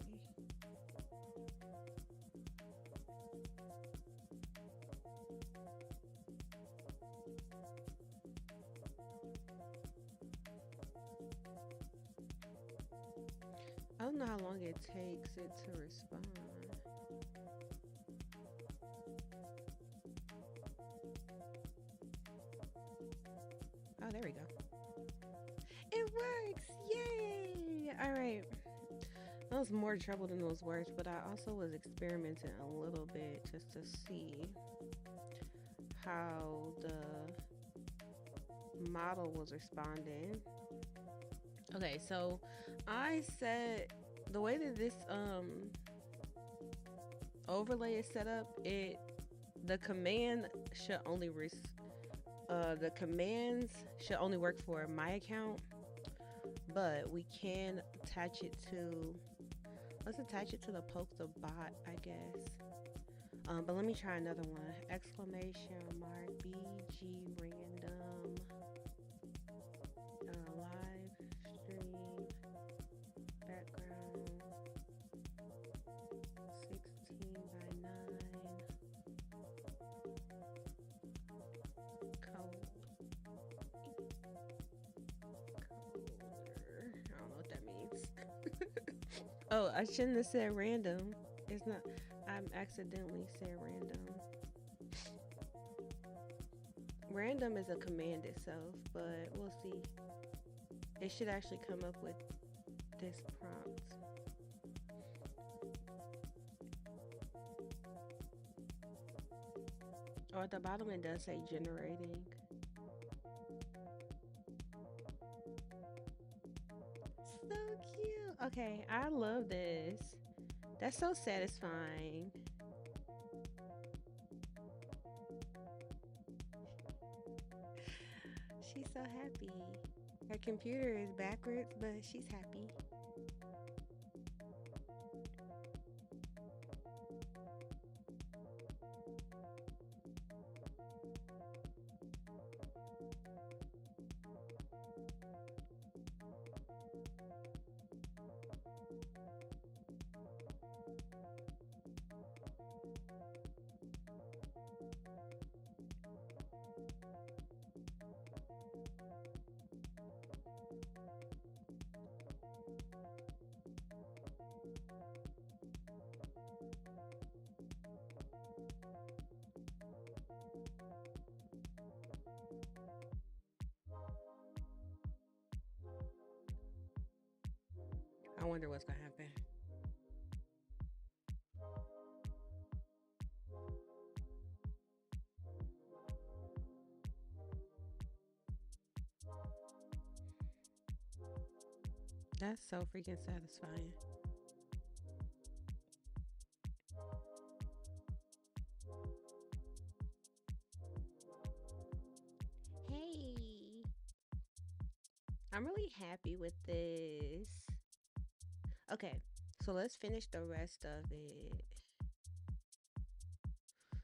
I don't know how long it takes it to respond. Oh, there we go. It works! Yay! All right. That was more trouble than it was worth, but I also was experimenting a little bit just to see how the model was responding. Okay, so I set the way that this overlay is set up, the command should only the commands should only work for my account, but we can attach it to, let's attach it to the poke the bot, I guess. But let me try another one. Exclamation mark BG random live stream background 16 by 9 code. Color. I don't know what that means. Oh, I shouldn't have said random. It's not. I'm accidentally said random. Random is a command itself, but we'll see. It should actually come up with this prompt. Oh, at the bottom it does say generating. So cute. Okay, I love this. That's so satisfying. so happy. Her computer is backwards, but she's happy. I wonder what's gonna happen. That's so freaking satisfying. Hey, I'm really happy with this. Okay, so let's finish the rest of it.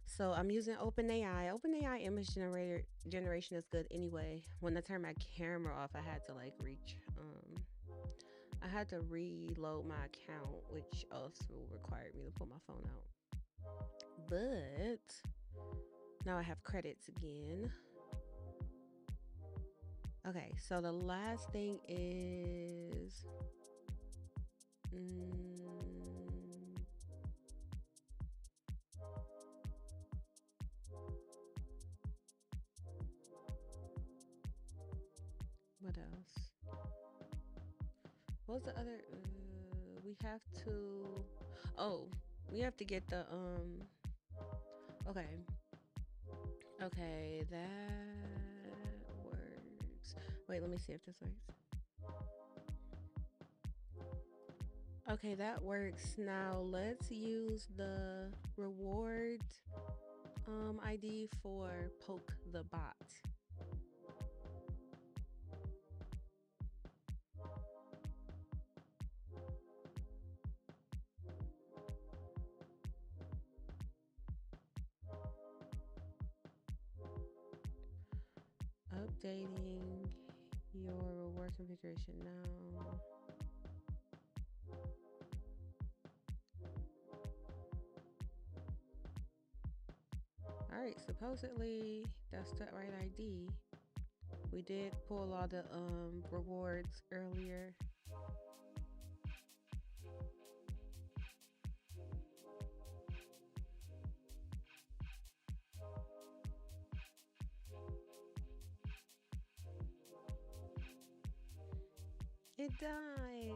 So I'm using OpenAI. OpenAI image generator generation is good anyway. When I turned my camera off, I had to like I had to reload my account, which also required me to pull my phone out. But now I have credits again. Okay, so the last thing is what else? What's the other? We have to. Oh, we have to get the Okay. Okay, that works. Wait, let me see if this works. Okay, that works. Now let's use the reward ID for poke the bot. Updating your reward configuration now. All right, supposedly that's the right ID. We did pull all the rewards earlier. It died.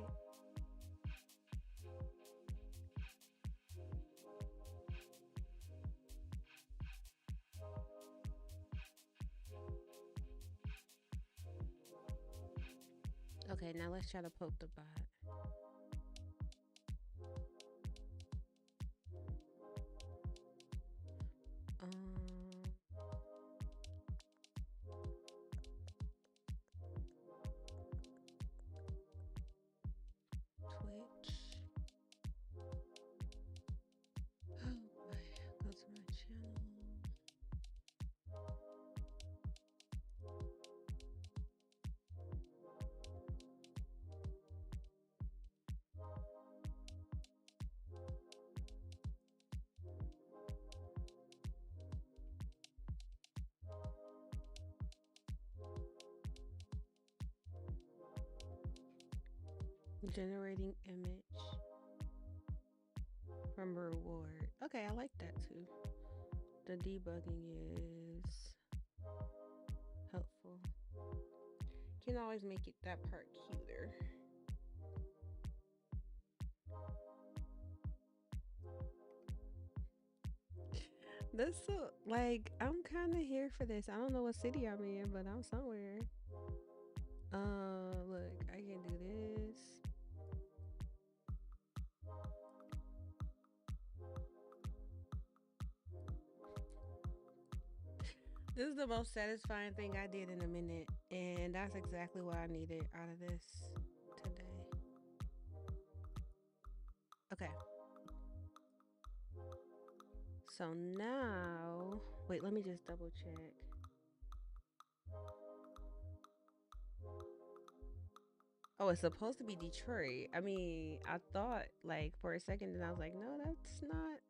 Okay, now let's try to poke the bot. Twitch. Oh boy, go to my channel. Generating image from reward. Okay, I like that too. The debugging is helpful. Can always make it that part cuter. That's so like I'm kind of here for this. I don't know what city I'm in, but I'm somewhere. Look, I can do this. This is the most satisfying thing I did in a minute, and that's exactly what I needed out of this today. Okay. So now, wait, let me just double check. Oh, it's supposed to be Detroit. I mean, I thought like for a second, and I was like, no, that's not.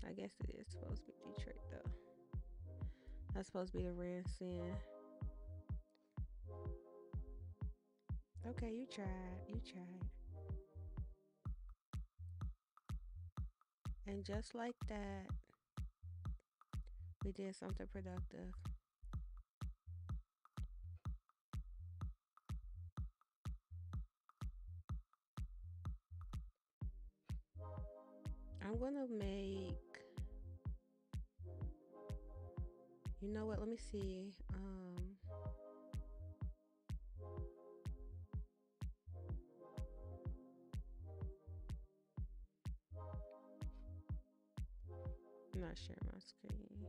I guess it is supposed to be Detroit though. That's supposed to be the Ransom. Okay, you tried. You tried. And just like that, we did something productive. I'm gonna make. You know what? Let me see. I'm not sharing my screen.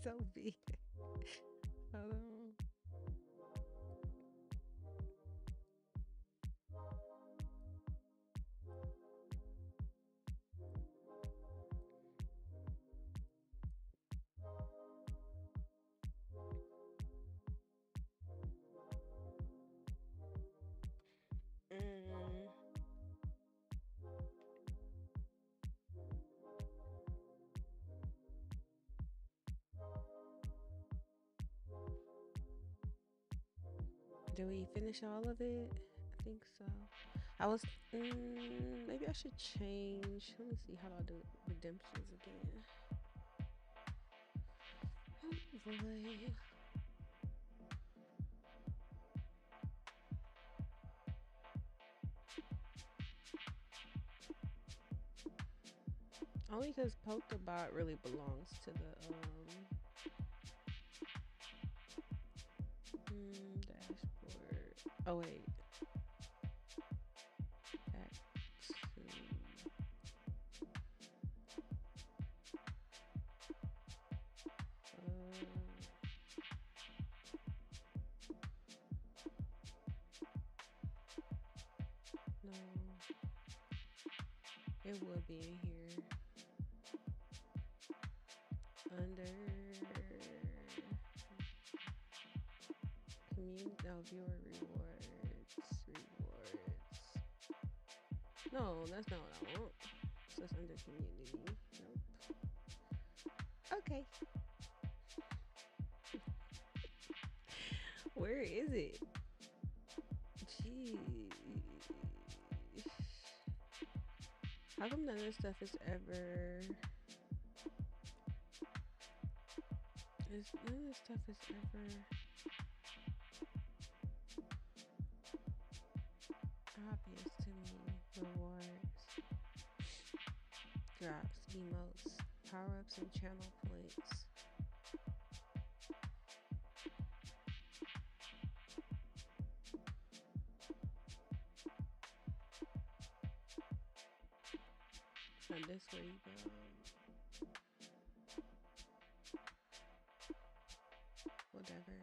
So big. Hold on. Mm. Did we finish all of it? I think so. I was. Maybe I should change. Let me see how do I do redemptions again. Oh boy. Only because Pokebot really belongs to the dashboard. Oh wait. Back to no. It would be in here. Under community, no, viewer rewards. No, that's not what I want. So it's under community. Nope. Okay. Where is it? Jeez. How come none of this stuff is ever... None of this stuff is ever... obvious to me. Rewards. Drops, emotes, power-ups, and channel points. And this where you go. Whatever.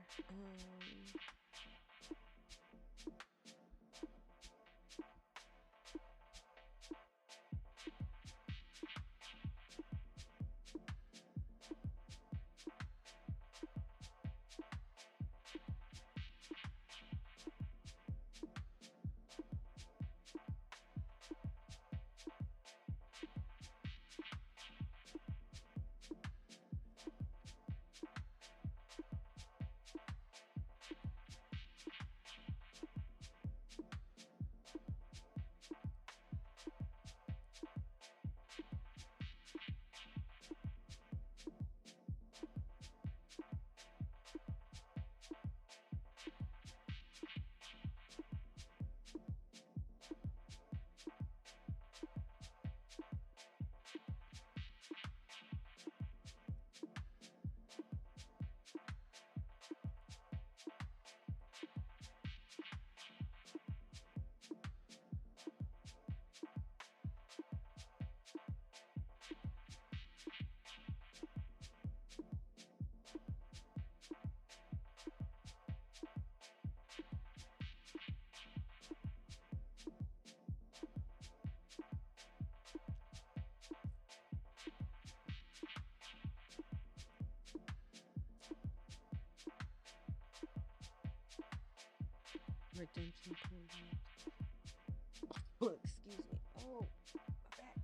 redemption coin. Oh, excuse me. Oh, my back.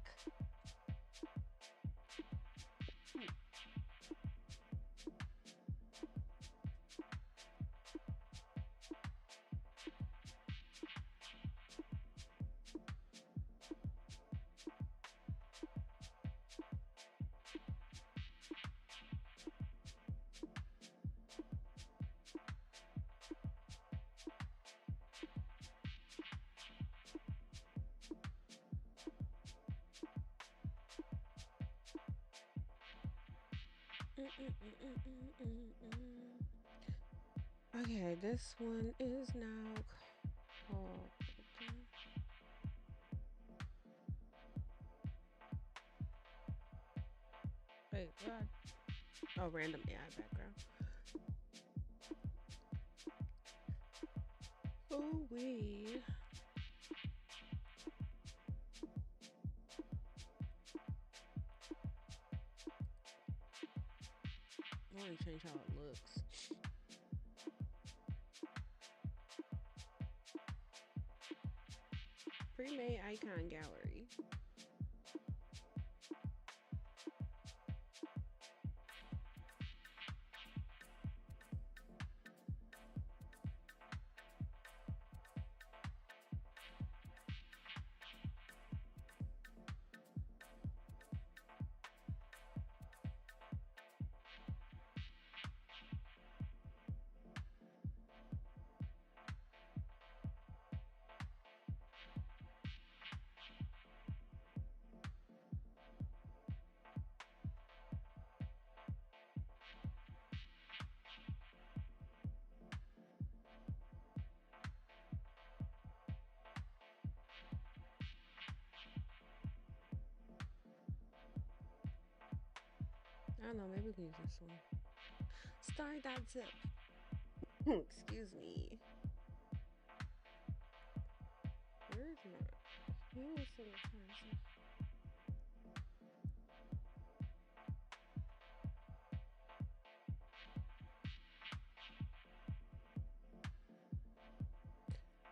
Okay, this one is now called. Wait, what? Oh, random AI background. Oh, we. I want to change how it looks. Pre-made icon gallery. I don't know, maybe we can use this one. Star.zip. Excuse me. Where's my hand sanitizer?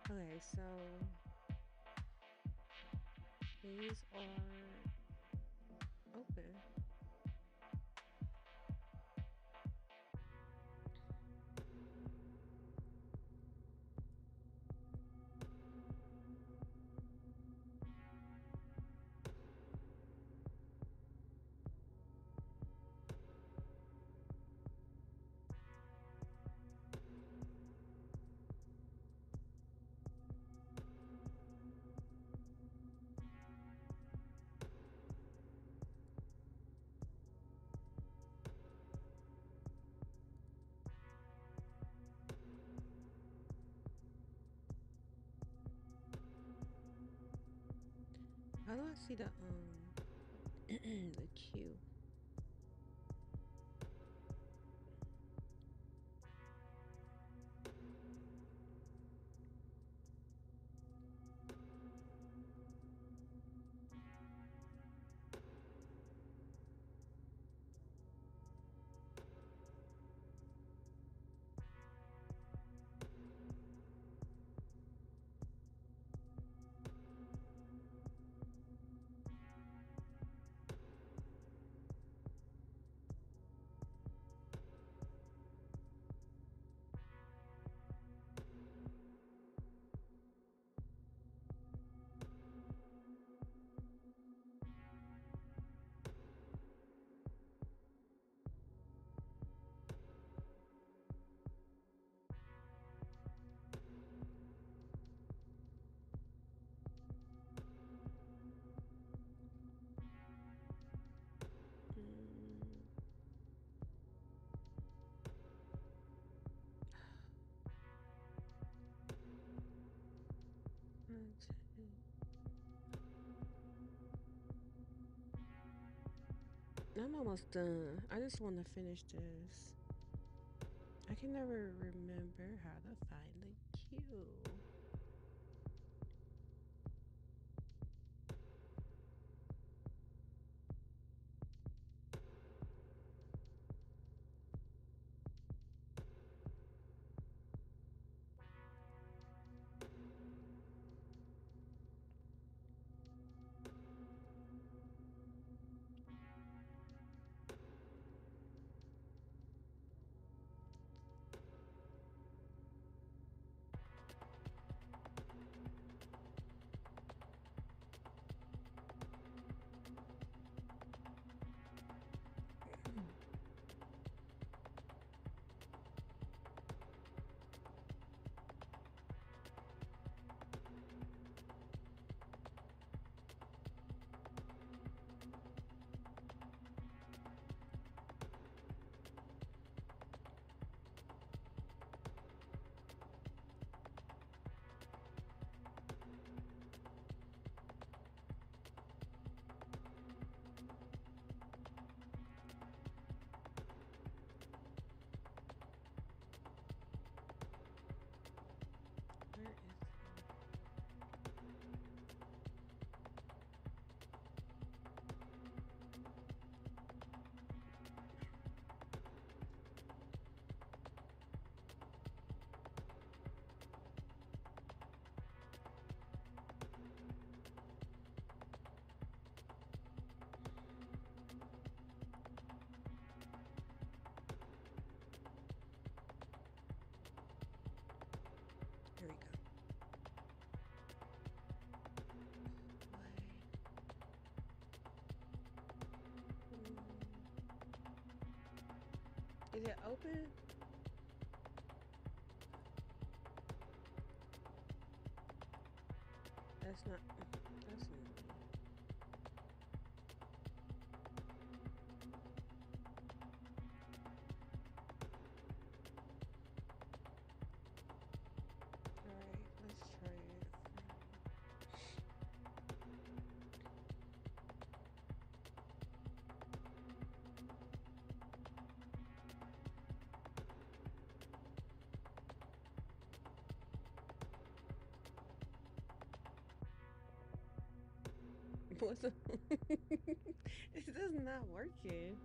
Okay, so these are open. How do I see the the queue? I'm almost done. I just want to finish this. I can never remember how to find the queue. Is it open? That's not. That's not. Alright, let's try it. What's up? This is not working.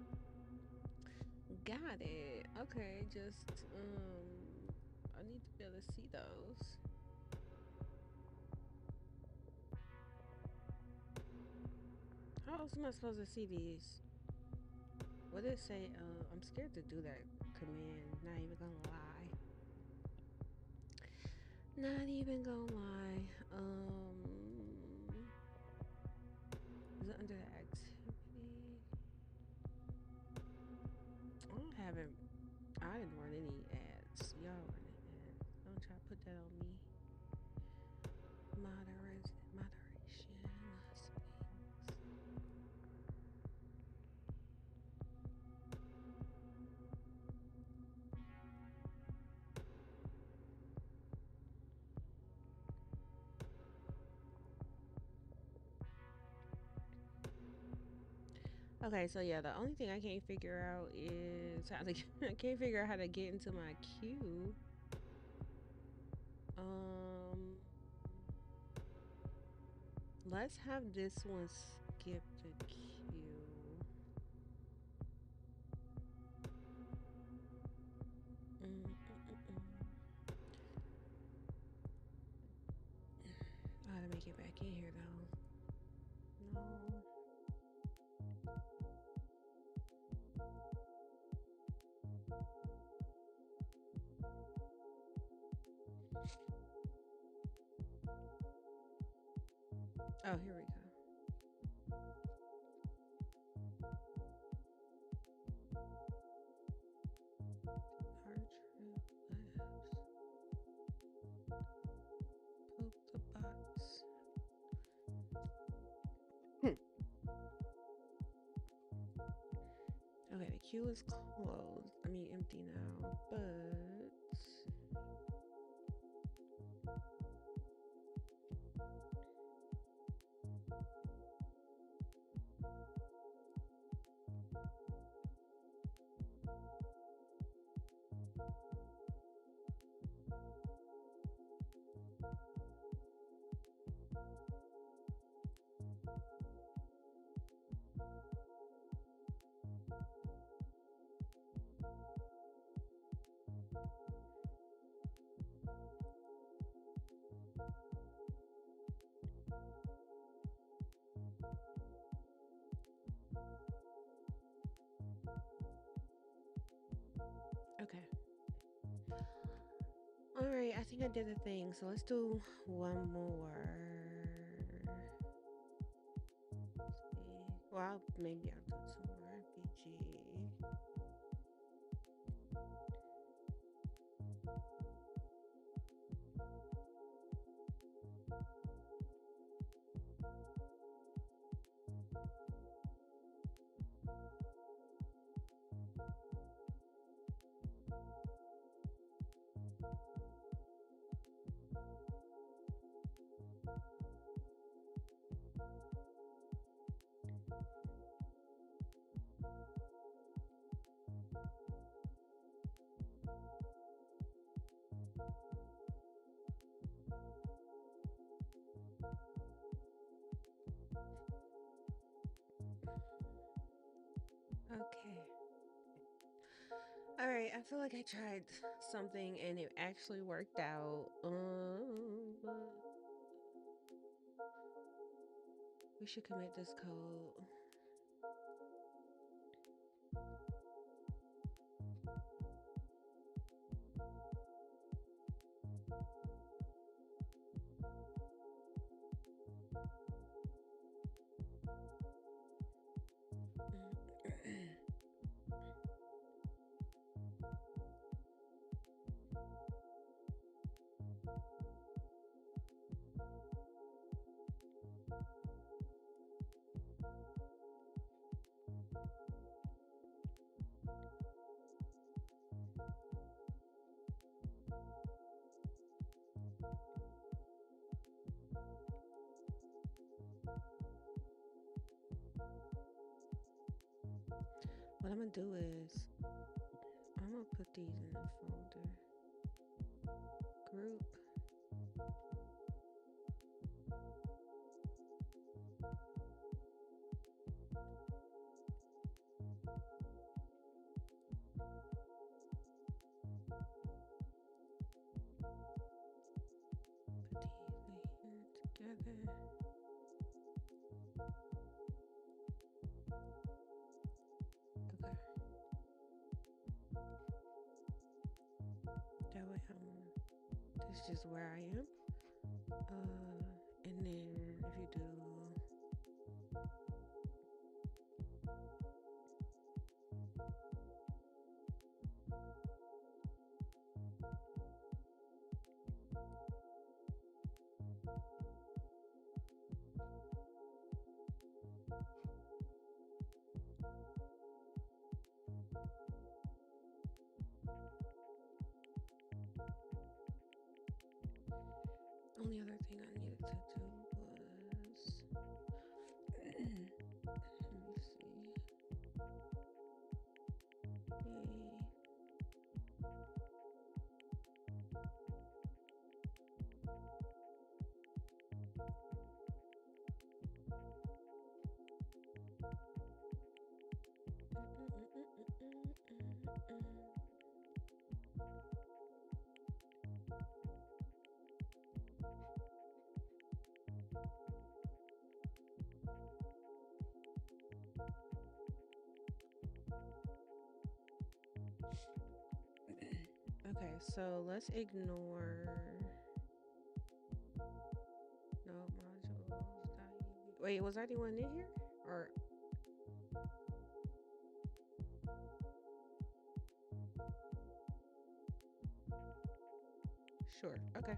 Got it. Okay, just I need to be able to see those. How else am I supposed to see these? What did it say? I'm scared to do that command. Not even gonna lie. Not even gonna lie. Is it under the activity? I didn't run any ads. Y'all running ads. Don't try to put that on me. Moderation. Okay, so yeah, the only thing I can't figure out is how to. I can't figure out how to get into my queue. Let's have this one skip the queue. I gotta make it back in here though. No. Oh, here we go. Archer Labs. Poke the bots. Okay, the queue is closed. I mean, empty now, but. Okay. All right, I think I did the thing. So let's do one more. Well, maybe I'll do some more RPG. Okay. All right, I feel like I tried something and it actually worked out. We should commit this code. what I'm gonna do is I'm gonna put these in a folder. Group. Put these in here together. Okay. That way this is just where I am. And then if you do only other thing I needed to do was let me see. Yay. Okay, so let's ignore no modules. Wait, was anyone in here? Or sure, okay.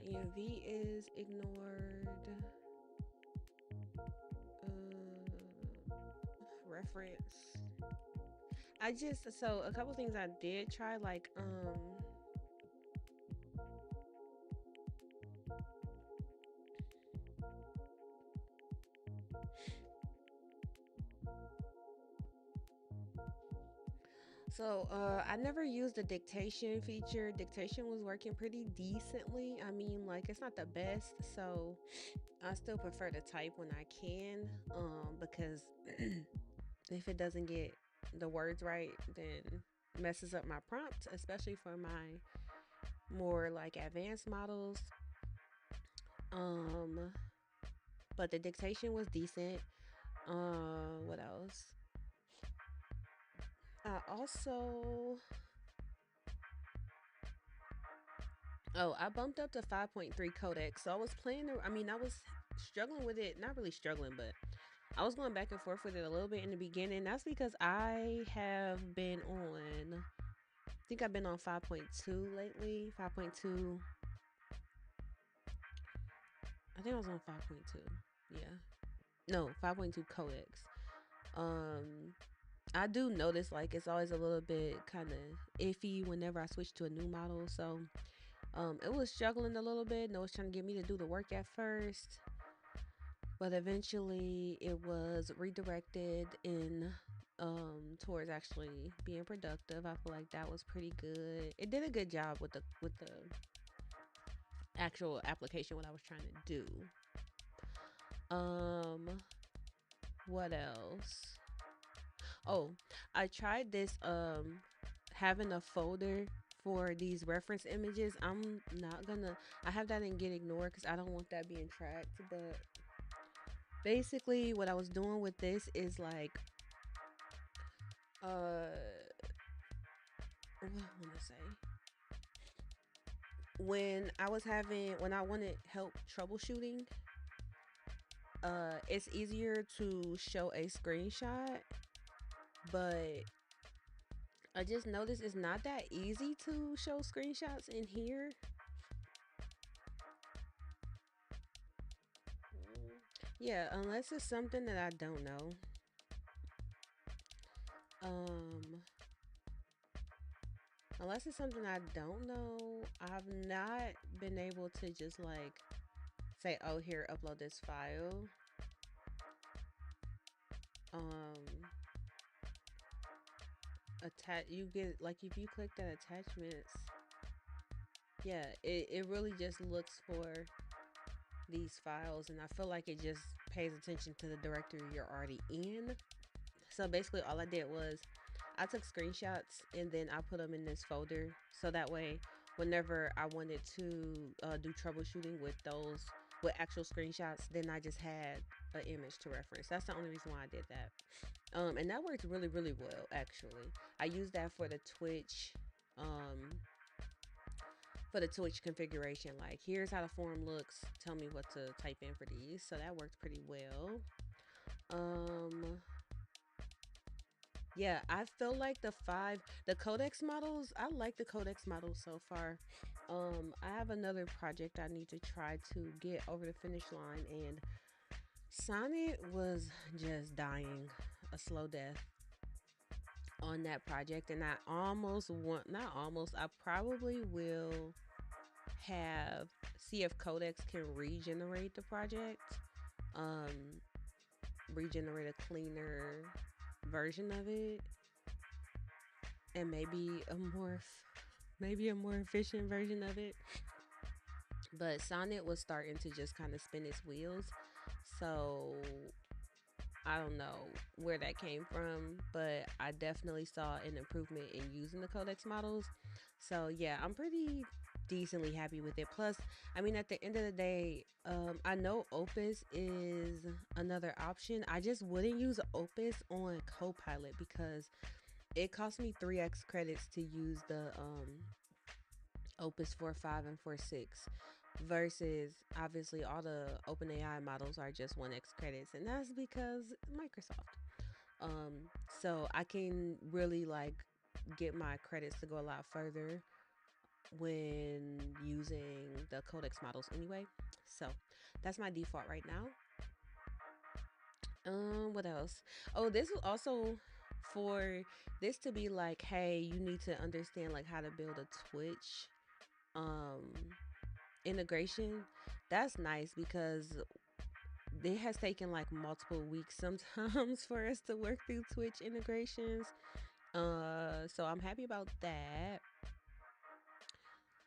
.env is ignored. Reference. So a couple things I did try, like so I never used the dictation feature. Dictation was working pretty decently. I mean, like, it's not the best, so I still prefer to type when I can, because if it doesn't get the words right, then messes up my prompt, especially for my more like advanced models. But the dictation was decent. What else? Also, I bumped up to 5.3 codec. So I was I was struggling with it. Not really struggling, but I was going back and forth with it a little bit in the beginning. That's because I have been on, I think I've been on 5.2 lately. 5.2. I think I was on 5.2. Yeah. No, 5.2 codecs. I do notice like it's always a little bit kind of iffy whenever I switch to a new model. So it was struggling a little bit. And it was trying to get me to do the work at first. But eventually it was redirected in towards actually being productive. I feel like that was pretty good. It did a good job with the actual application, what I was trying to do. What else? Oh, I tried this having a folder for these reference images. I have that in get ignored because I don't want that being tracked. But basically what I was doing with this is like what I want to say, when I wanted help troubleshooting, it's easier to show a screenshot, but I just noticed it's not that easy to show screenshots in here. Yeah, unless it's something that I don't know. Unless it's something I don't know, I've not been able to just like say, oh, here, upload this file. Attach, you get, like, if you click that attachments, yeah, it really just looks for these files, and I feel like it just pays attention to the directory you're already in. So basically all I did was I took screenshots and then I put them in this folder, so that way whenever I wanted to do troubleshooting with those, with actual screenshots, then I just had an image to reference. That's the only reason why I did that. And that worked really, really well, actually. I used that um, for the Twitch configuration. Like, here's how the form looks. Tell me what to type in for these. So that worked pretty well. Yeah, I feel like the codex models, I like the codex models so far. I have another project I need to try to get over the finish line, and Sonnet was just dying a slow death on that project, and I almost want, not almost, I probably will have, see if codex can regenerate the project, um regenerate a cleaner version of it, and maybe a more efficient version of it. But Sonnet was starting to just kind of spin its wheels, so I don't know where that came from, but I definitely saw an improvement in using the codex models. So yeah, I'm pretty decently happy with it. Plus, I mean, at the end of the day, I know Opus is another option. I just wouldn't use Opus on Copilot because it cost me 3x credits to use the Opus 4.5 and 4.6 versus obviously all the OpenAI models are just 1x credits, and that's because Microsoft. So I can really like get my credits to go a lot further when using the codex models anyway. So that's my default right now. What else? Oh, this was also for this to be like, hey, you need to understand like how to build a Twitch um integration. That's nice because it has taken like multiple weeks sometimes for us to work through Twitch integrations. So I'm happy about that.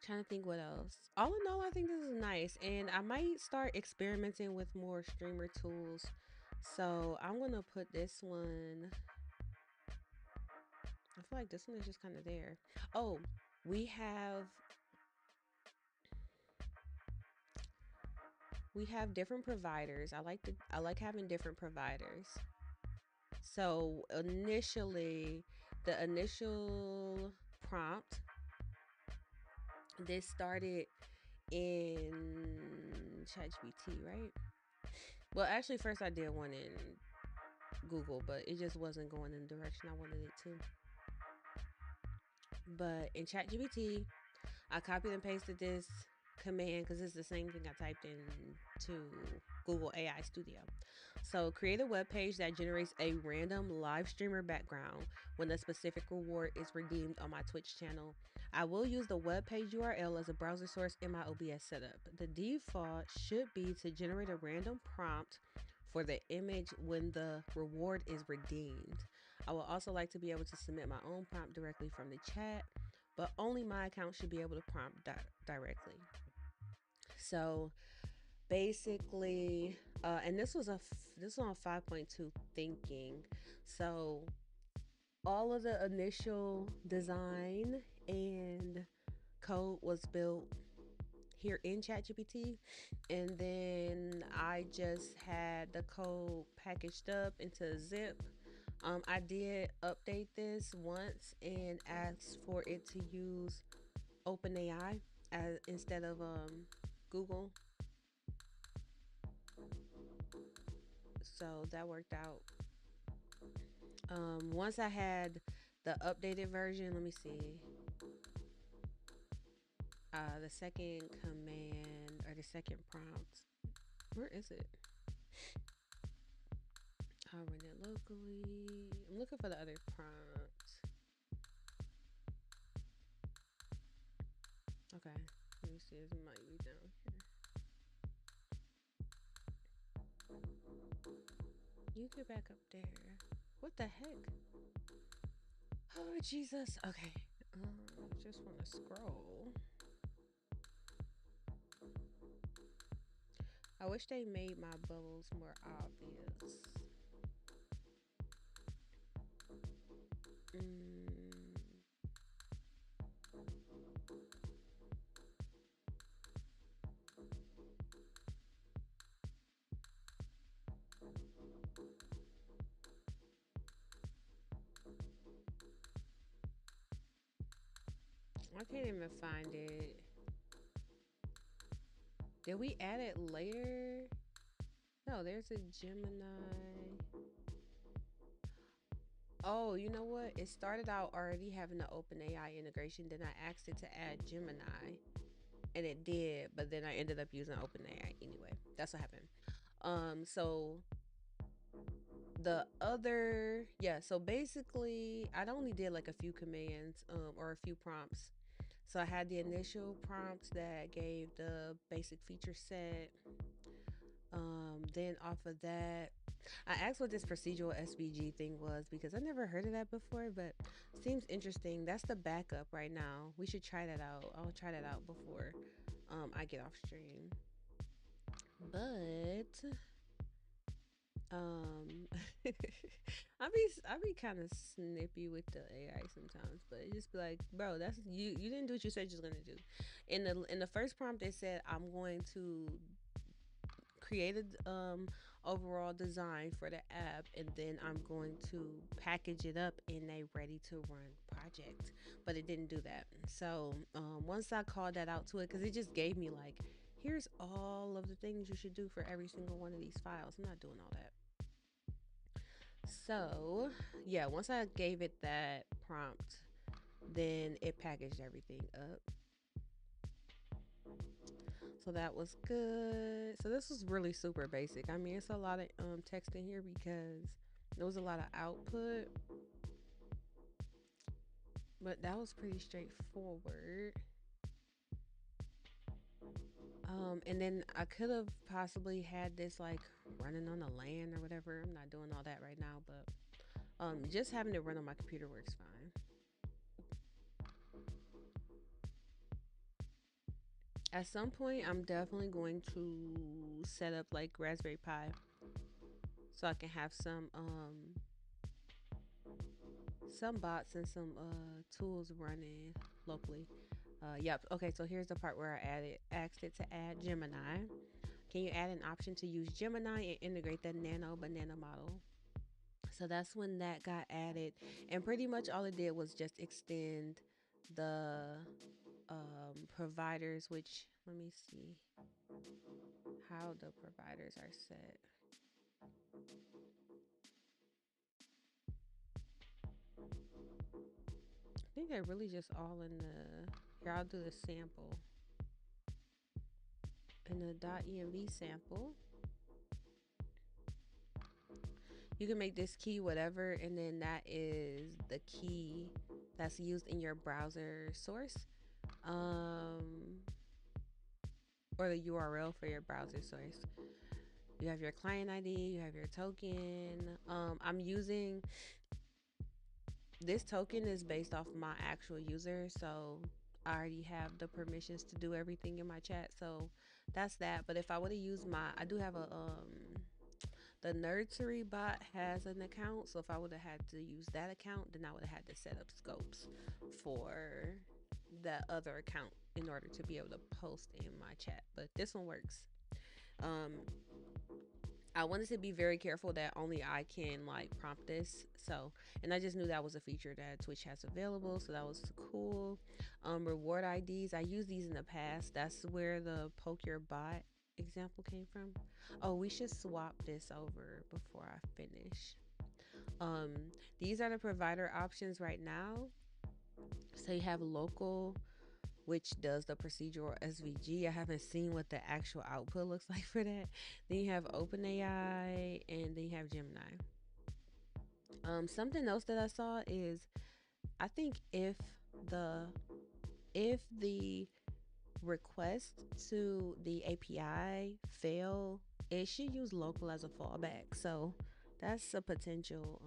Trying to think what else. All in all, I think this is nice, and I might start experimenting with more streamer tools. So I'm gonna put this one. I feel like this one is just kind of there. Oh, we have different providers. I like having different providers. So initially, the initial prompt, this started in ChatGPT, right? Well, actually, first I did one in Google, but it just wasn't going in the direction I wanted it to. But in ChatGPT, I copied and pasted this command because it's the same thing I typed into Google AI Studio. So create a web page that generates a random live streamer background when a specific reward is redeemed on my Twitch channel. I will use the web page URL as a browser source in my OBS setup. The default should be to generate a random prompt for the image when the reward is redeemed. I would also like to be able to submit my own prompt directly from the chat, but only my account should be able to prompt directly. So basically, and this was on 5.2 thinking. So all of the initial design and code was built here in ChatGPT, and then I just had the code packaged up into a zip. I did update this once and asked for it to use OpenAI as instead of Google, so that worked out. Once I had the updated version, let me see. The second command or the second prompt. Where is it? I'll run it locally. I'm looking for the other prompt. Okay, let me see. It might be down here. You get back up there. What the heck? Oh, Jesus. Okay. Just want to scroll. I wish they made my bubbles more obvious. I can't even find it. Did we add it later? No, there's a Gemini. Oh, you know what? It started out already having the OpenAI integration. Then I asked it to add Gemini, and it did. But then I ended up using OpenAI anyway. That's what happened. So the other, yeah. So basically, I only did like a few commands, or a few prompts. So I had the initial prompts that gave the basic feature set. Then off of that, I asked what this procedural SVG thing was because I never heard of that before, but seems interesting. That's the backup right now. We should try that out. I'll try that out before I get off stream. But um I be kind of snippy with the AI sometimes, but it just be like, bro, that's you didn't do what you said you was gonna do. In the first prompt, they said I'm going to create a overall design for the app, and then I'm going to package it up in a ready to run project. But it didn't do that. So once I called that out to it, because it just gave me like, here's all of the things you should do for every single one of these files. I'm not doing all that. So yeah, once I gave it that prompt, then it packaged everything up. So that was good. So this was really super basic. I mean, it's a lot of text in here because there was a lot of output, but that was pretty straightforward. And then I could have possibly had this like running on the land or whatever. I'm not doing all that right now, but just having it run on my computer works fine. At some point, I'm definitely going to set up like Raspberry Pi so I can have some bots and some tools running locally. Yep. Okay. So here's the part where I asked it to add Gemini. Can you add an option to use Gemini and integrate the Nano Banana model? So that's when that got added, and pretty much all it did was just extend the providers. Which, let me see how the providers are set. I think they're really just all in the. Here, I'll do the sample. In the .env sample, you can make this key whatever, and then that is the key that's used in your browser source, or the URL for your browser source. You have your client ID, you have your token. I'm using this token is based off my actual user, so I already have the permissions to do everything in my chat. So that's that. But if I would have used I do have a the nursery bot has an account, so if I would have had to use that account, then I would have had to set up scopes for that other account in order to be able to post in my chat. But this one works. Um, I wanted to be very careful that only I can like prompt this. So, and I just knew that was a feature that Twitch has available. So that was cool. Reward IDs. I used these in the past. That's where the poke your bot example came from. Oh, we should swap this over before I finish. Um, these are the provider options right now. So you have local, which does the procedural SVG. I haven't seen what the actual output looks like for that. Then you have OpenAI, and then you have Gemini. Something else that I saw is, I think if the request to the API fail, it should use local as a fallback. So That's a potential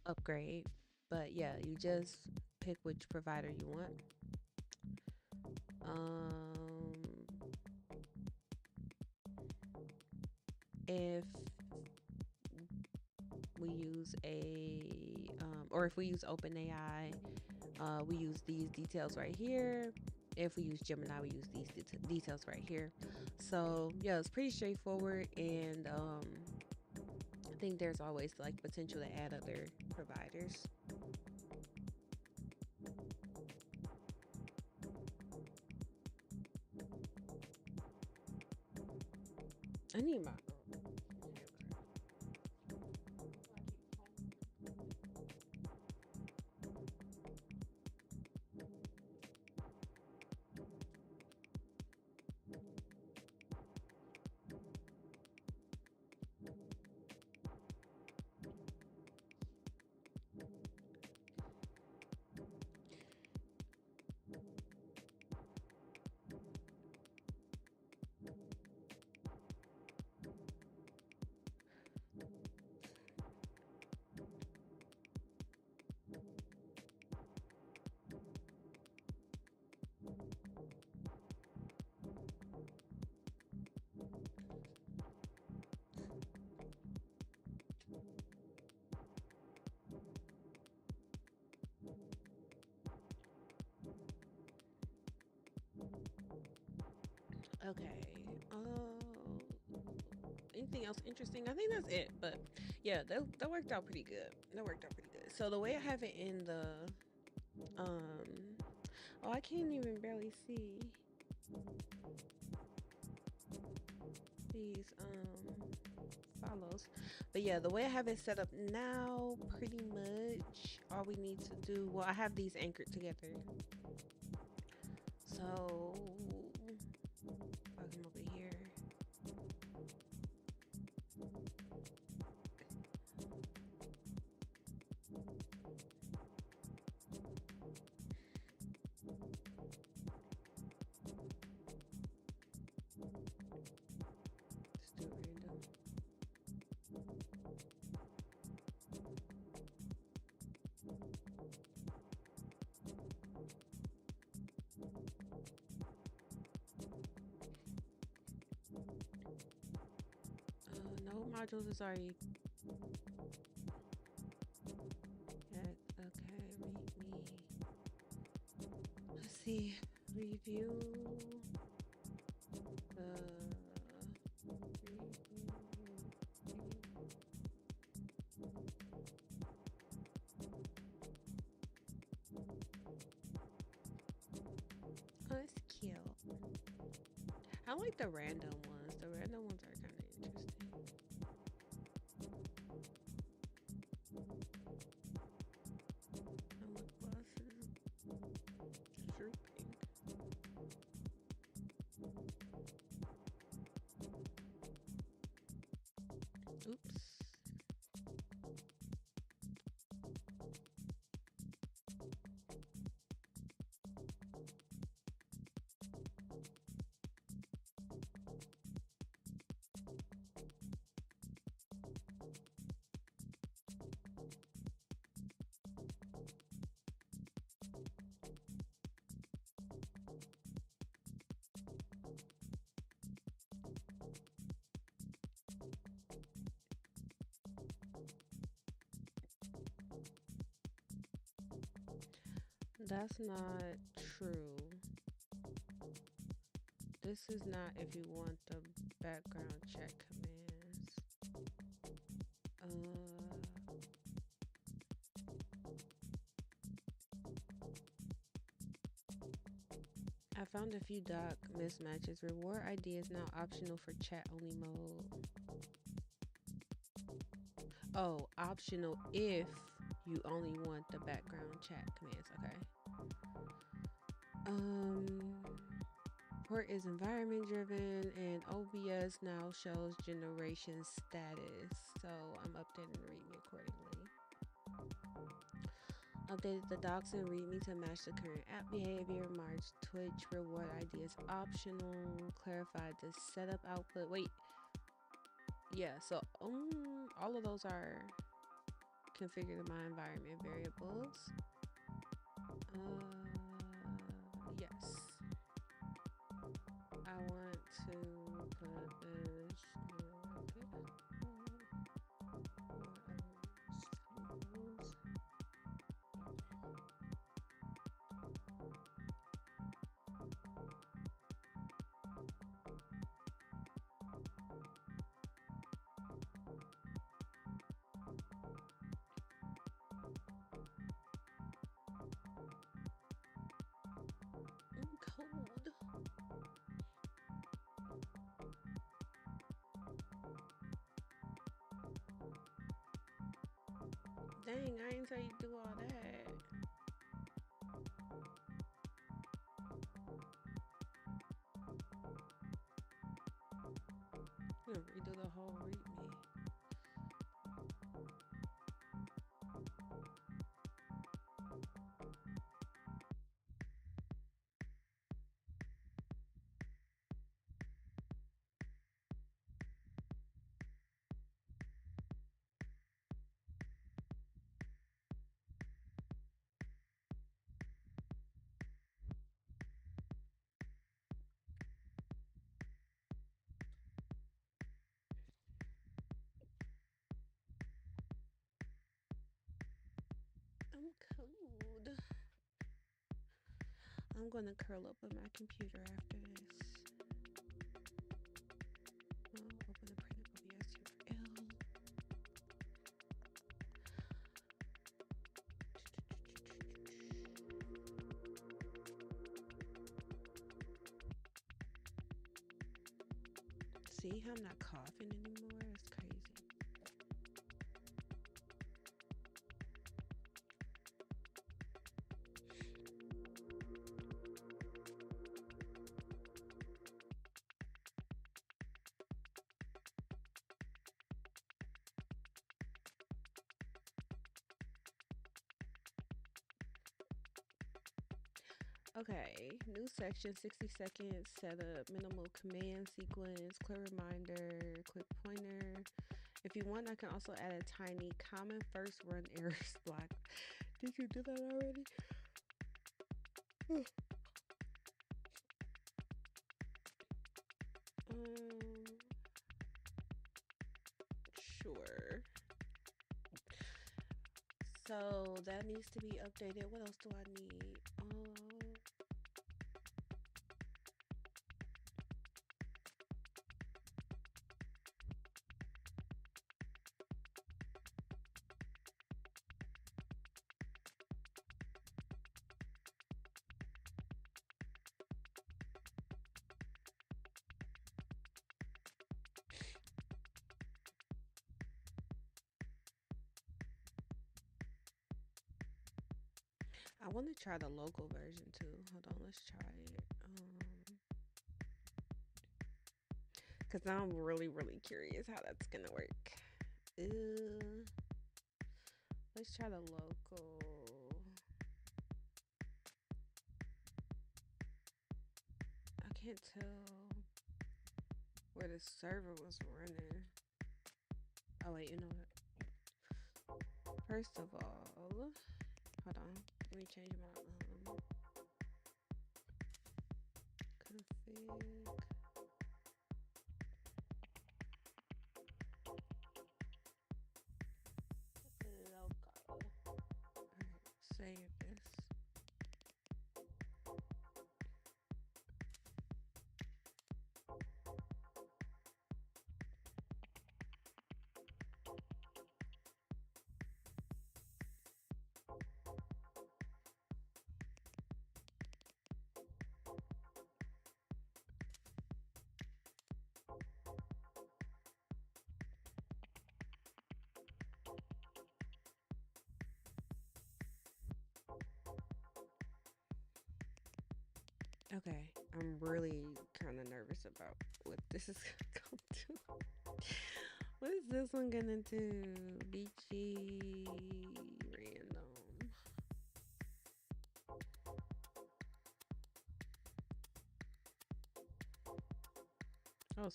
upgrade. But yeah, you just pick which provider you want. Um, if we use or if we use OpenAI, we use these details right here. If we use Gemini, we use these details right here. So yeah, it's pretty straightforward, and I think there's always like potential to add other providers. I need my okay. Anything else interesting? I think that's it. But yeah, that worked out pretty good. That worked out pretty good. So the way I have it in the oh, I can't even barely see these follows. But yeah, the way I have it set up now, pretty much all we need to do. Well, I have these anchored together. So I'll come over here. Let's do random. No modules is already. Okay, read me. Let's see. Review the. Oh, it's cute. I like the random ones. The random ones are kind of interesting. My lip gloss is drooping. Oops. That's not true. This is not if you want the background check commands. I found a few doc mismatches. Reward ID is now optional for chat only mode. Oh, optional if you only want the background chat commands. Okay. Port is environment driven, and OBS now shows generation status. So I'm updating the README accordingly. Updated the docs and README to match the current app behavior. March Twitch reward ID is optional. Clarified the setup output. Wait. Yeah, so all of those are configured in my environment variables. Yes. I want to put this I'm cold. Dang, I didn't tell you to do all that. I'm gonna redo the whole readme. I'm cold. I'm gonna curl up with my computer after this. I'll open the print of OBS URL. See how I'm not coughing anymore? It's crazy. Okay, new section, 60 seconds, setup, minimal command sequence, clear reminder, quick pointer. If you want, I can also add a tiny common first run errors block. Did you do that already? Sure. So that needs to be updated. What else do I need? I want to try the local version too. Hold on, let's try it. Cause I'm really curious how that's gonna work. Let's try the local. I can't tell where the server was running. Oh wait, you know what? First of all, hold on. Let me change my config. Local. Alright, save this. Okay, I'm really kind of nervous about what this is gonna do. What is this one gonna do? Beachy random. Oh,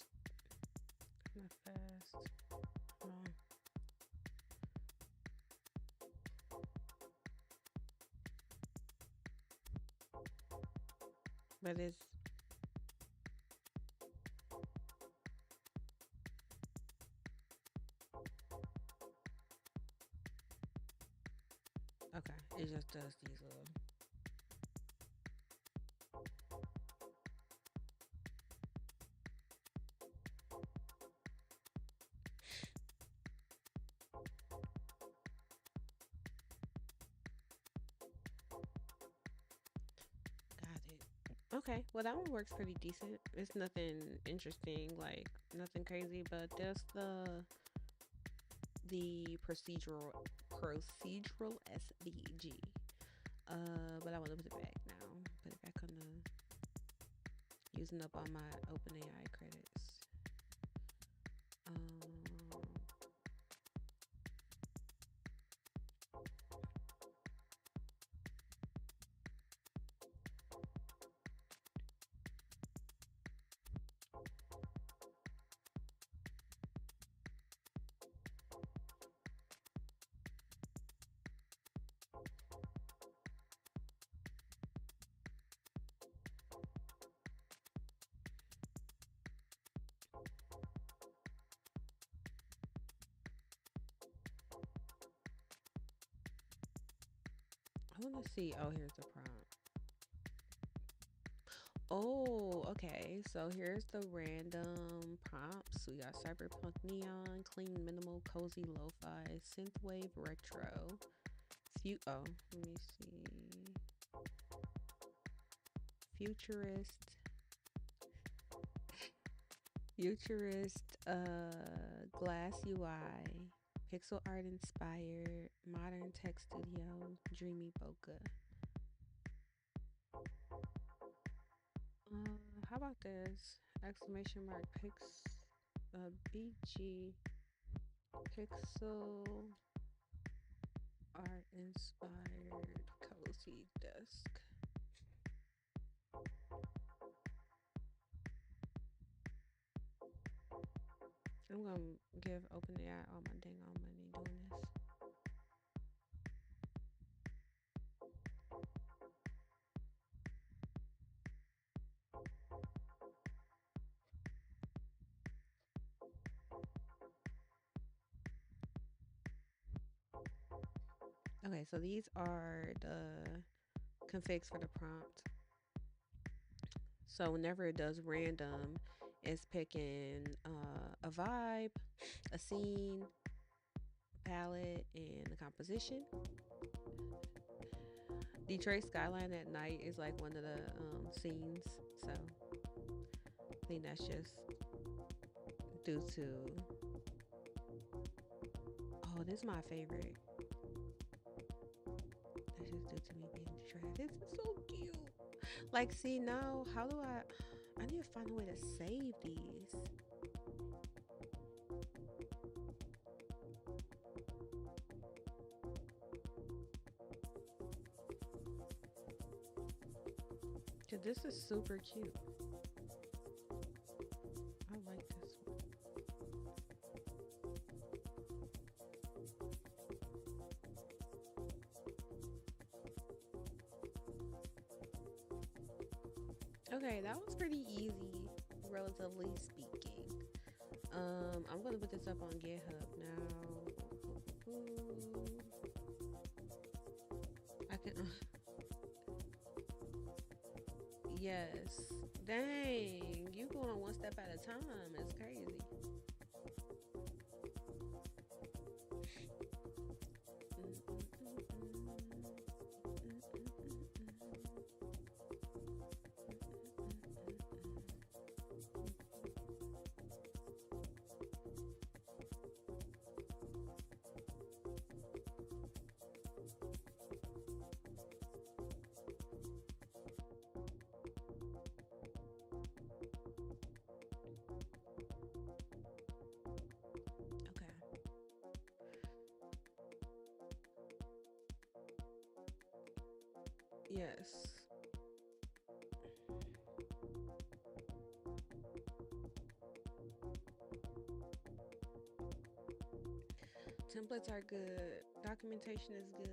not fast. Come on. But it's okay. It just does these little. Got it. Okay. Well, that one works pretty decent. It's nothing interesting, like nothing crazy, but that's the procedural SVG. But I want to put it back now. Put it back on the using up all my OpenAI credits. I want to see. Oh, here's the prompt. Oh, okay. So here's the random prompts. We got cyberpunk neon, clean, minimal, cozy, lo-fi, synthwave, retro. Oh, let me see. Futurist, glass UI, pixel art inspired, modern tech studio, dreamy bokeh. How about this? Exclamation mark BG pixel art inspired cozy desk. I'm gonna give OpenAI all my dang on money doing this. Okay, so these are the configs for the prompt. So whenever it does random, it's picking a vibe, a scene, palette, and the composition. Detroit skyline at night is like one of the scenes. So I think that's just due to. Oh, this is my favorite. That's just due to me being in Detroit. This is so cute. Like, see now, how do I need to find a way to save these. Cause this is super cute. I like this one. Okay, that was pretty easy, relatively speaking. I'm gonna put this up on GitHub now. I can. Yes. Dang, you going one step at a time. It's crazy. Yes. Templates are good. Documentation is good.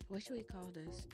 What should we call this?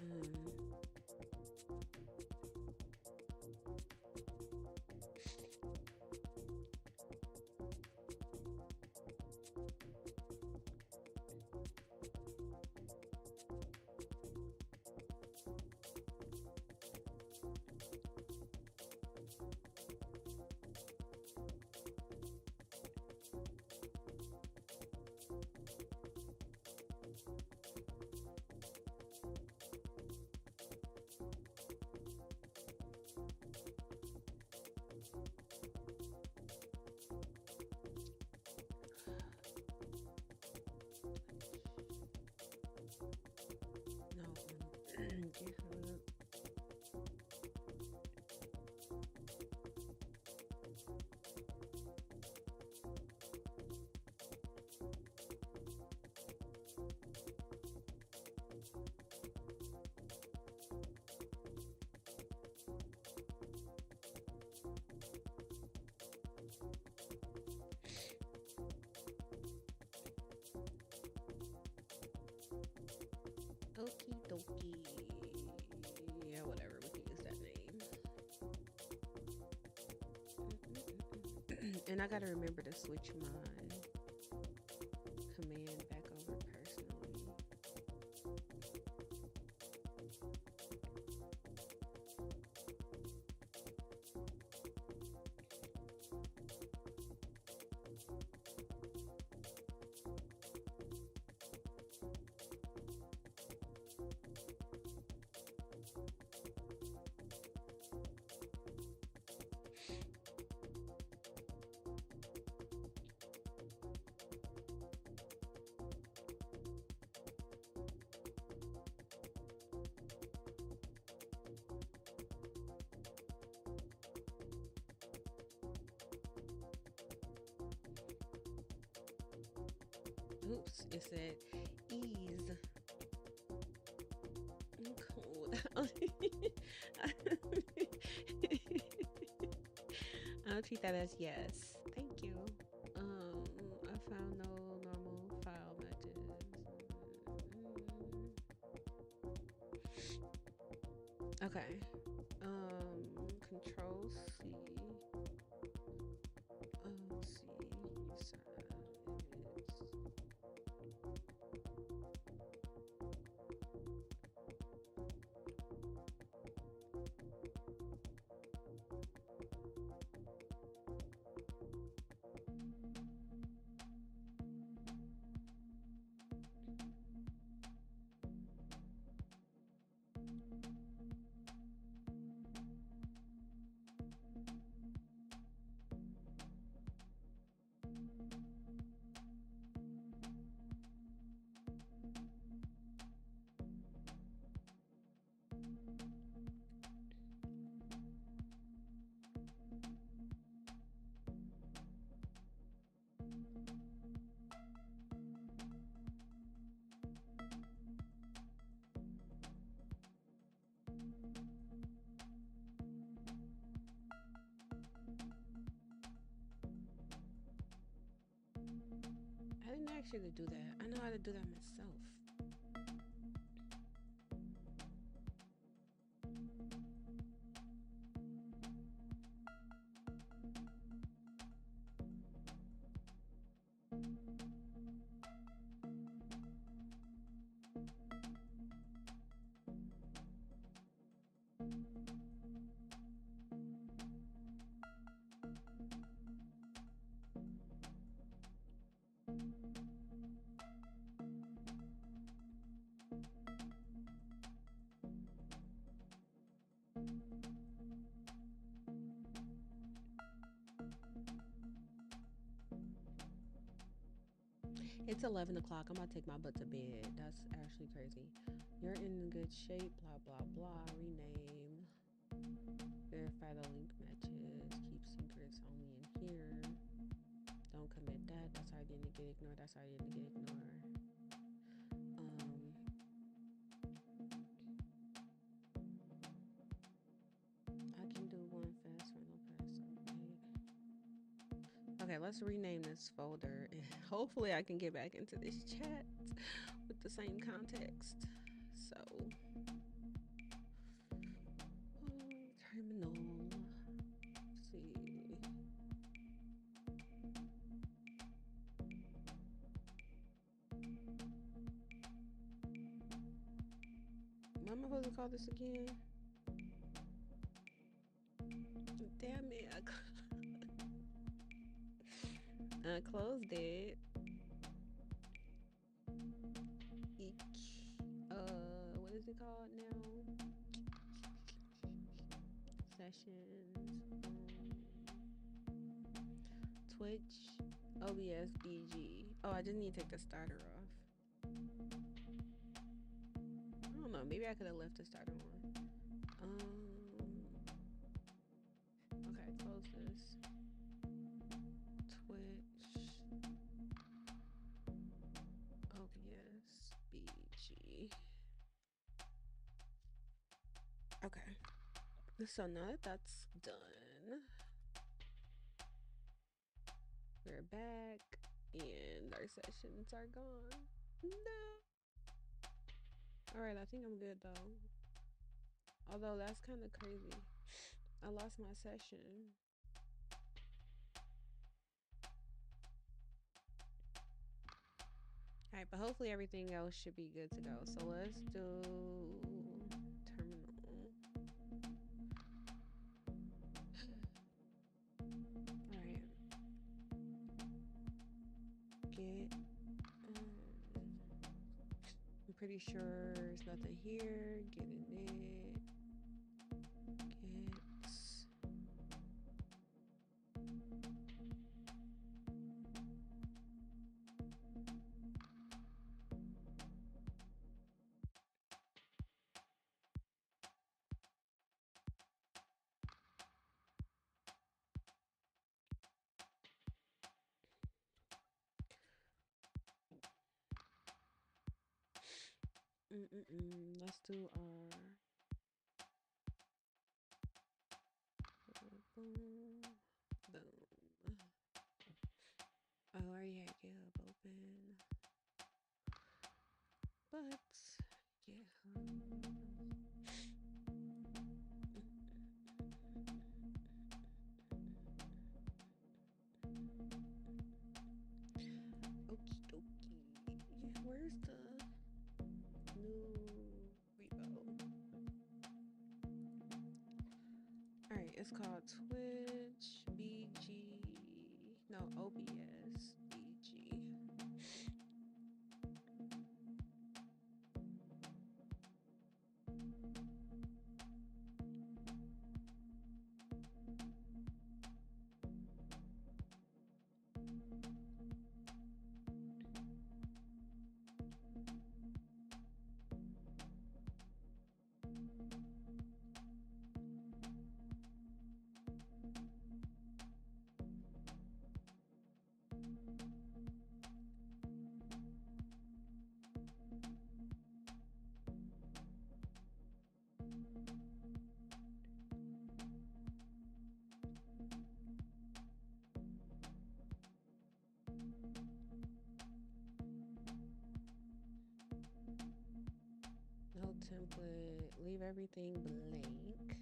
No, GitHub. Okie dokie. Yeah, whatever. We can use that name. And I gotta remember to switch my command back over personally. Oops, it said ease. I'm cold. I'll treat that as yes. Thank you. I found no normal file matches. Okay. Control C. C. ask you to do that? I know how to do that myself. It's 11 o'clock. I'm about to take my butt to bed. That's actually crazy. You're in good shape, blah, blah, blah. Rename. Verify the link matches. Keep secrets only in here. Don't commit that. That's already going to get ignored. That's already going to get ignored. I can do one fast final pass. Okay, let's rename this folder. And hopefully I can get back into this chat with the same context. So, terminal. Let's see. What am I supposed to call this again? Damn it. I closed it. What is it called now? Sessions. Twitch. OBS BG. Oh, I just need to take the starter off. I don't know. Maybe I could have left the starter on. Okay, close this. Twitch. OBS BG. Okay. So now that that's done, we're back and our sessions are gone. No. All right, I think I'm good though. Although that's kind of crazy. I lost my session. All right, but hopefully everything else should be good to go. So let's do terminal. All right. Get. I'm pretty sure there's nothing here. Get in it. Let's do our boom, boom. Oh, I already had GitHub open, but GitHub. Okie dokie. Where's the new repo? Alright, it's called Twitch BG. No, OBS BG. would leave everything blank.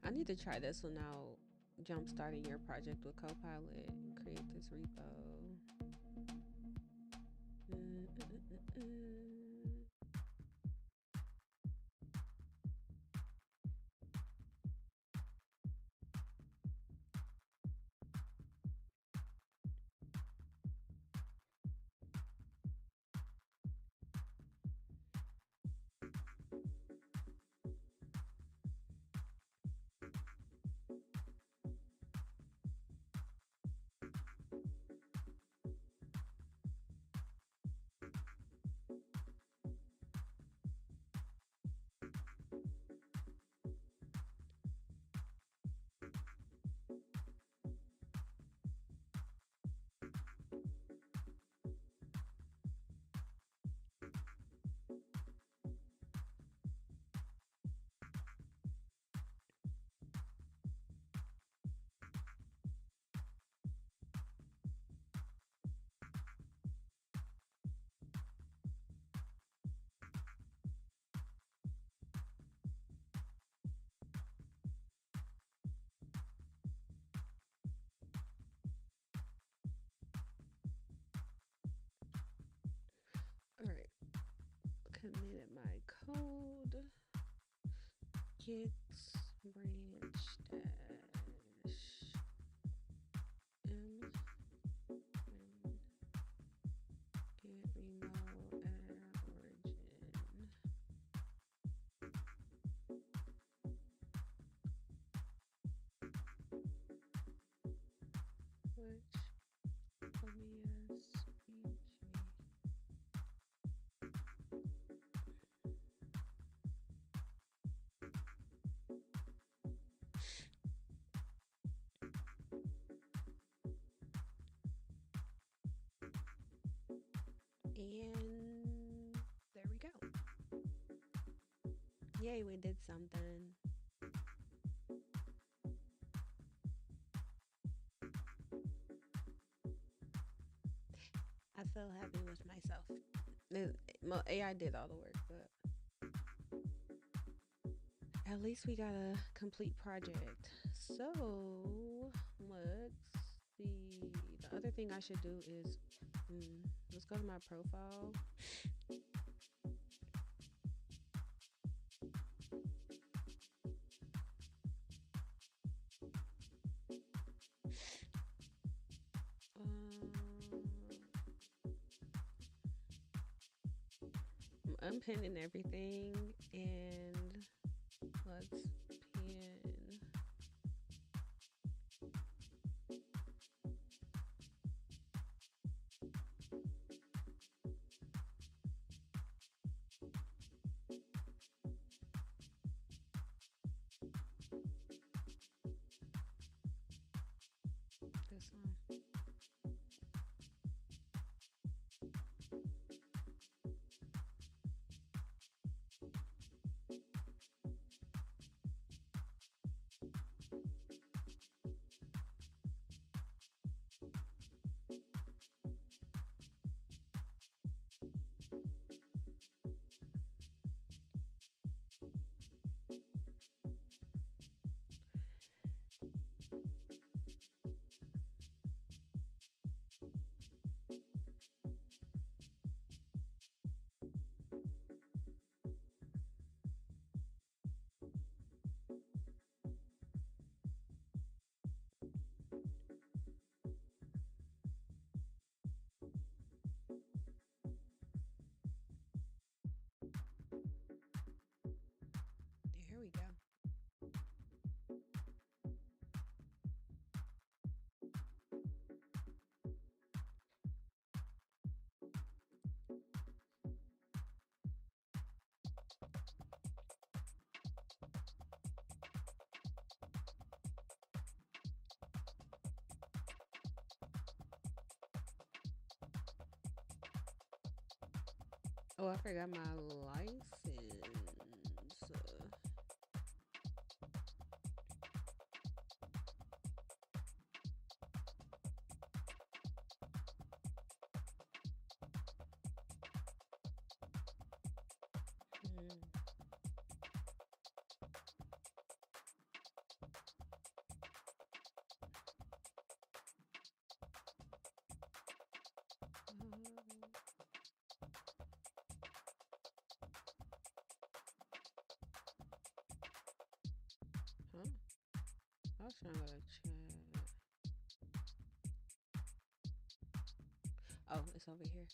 I need to try this one out. Jump starting your project with Copilot and create this repo. All right, committed my code. Git branch dash m and get remote at origin. Which obvious and there we go. Yay, we did something. I feel happy with myself. AI did all the work, but at least we got a complete project. So let's see. The other thing I should do is let's go to my profile. I'm unpinning everything and let's pin. This one. Here we go. Oh, I forgot my license. was trying to go to chat. Oh, it's over here.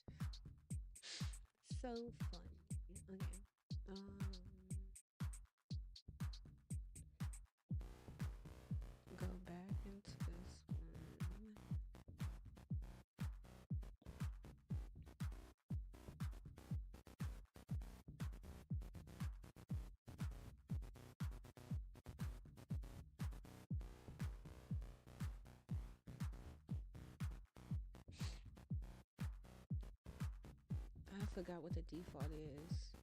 So funny. Okay. Go back into this one. I forgot what the default is.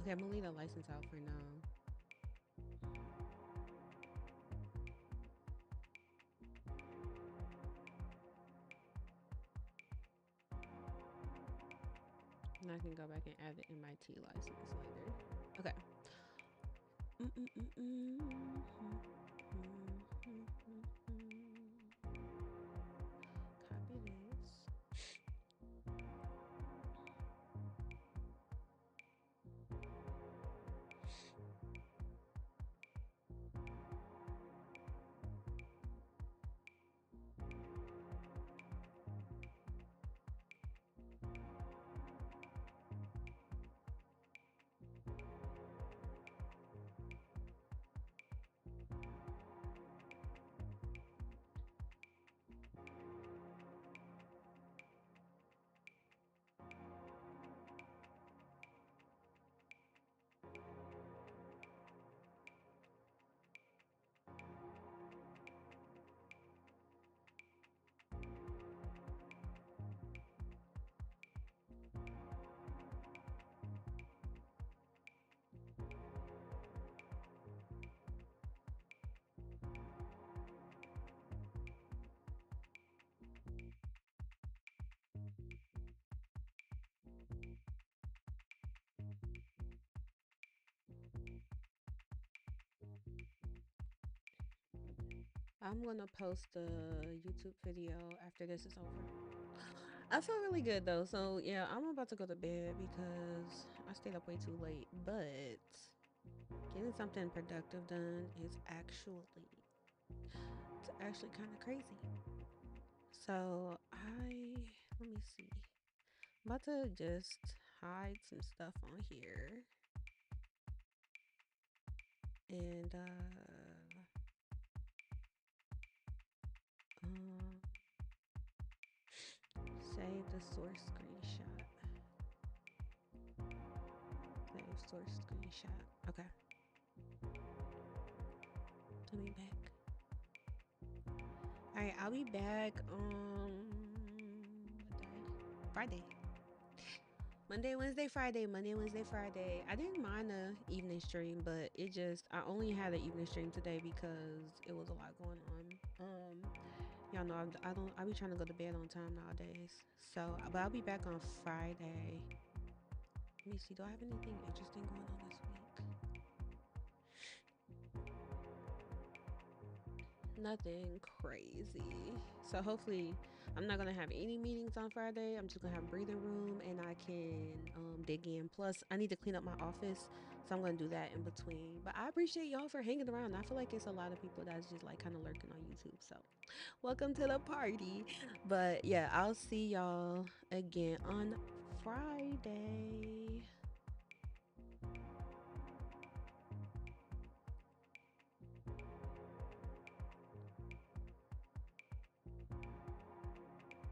Okay, I'm gonna leave the license out for now. And I can go back and add the MIT license later. Okay. Copy this. I'm gonna post the YouTube video after this is over. I feel really good though. So yeah, I'm about to go to bed because I stayed up way too late. But getting something productive done is actually kind of crazy. So let me see. I'm about to just hide some stuff on here and um save the source screenshot. Save source screenshot. Okay. Let me back. All right, I'll be back what day? Friday. Monday, Wednesday, Friday. Monday, Wednesday, Friday. I didn't mind the evening stream, but I only had an evening stream today because it was a lot going on. Y'all know I be trying to go to bed on time nowadays. So, but I'll be back on Friday. Let me see. Do I have anything interesting going on this week? Nothing crazy. So hopefully I'm not gonna have any meetings on Friday. I'm just gonna have breathing room and I can dig in. Plus I need to clean up my office. So I'm gonna do that in between. But I appreciate y'all for hanging around. I feel like it's a lot of people that's just like kind of lurking on YouTube. So welcome to the party. But yeah, I'll see y'all again on Friday.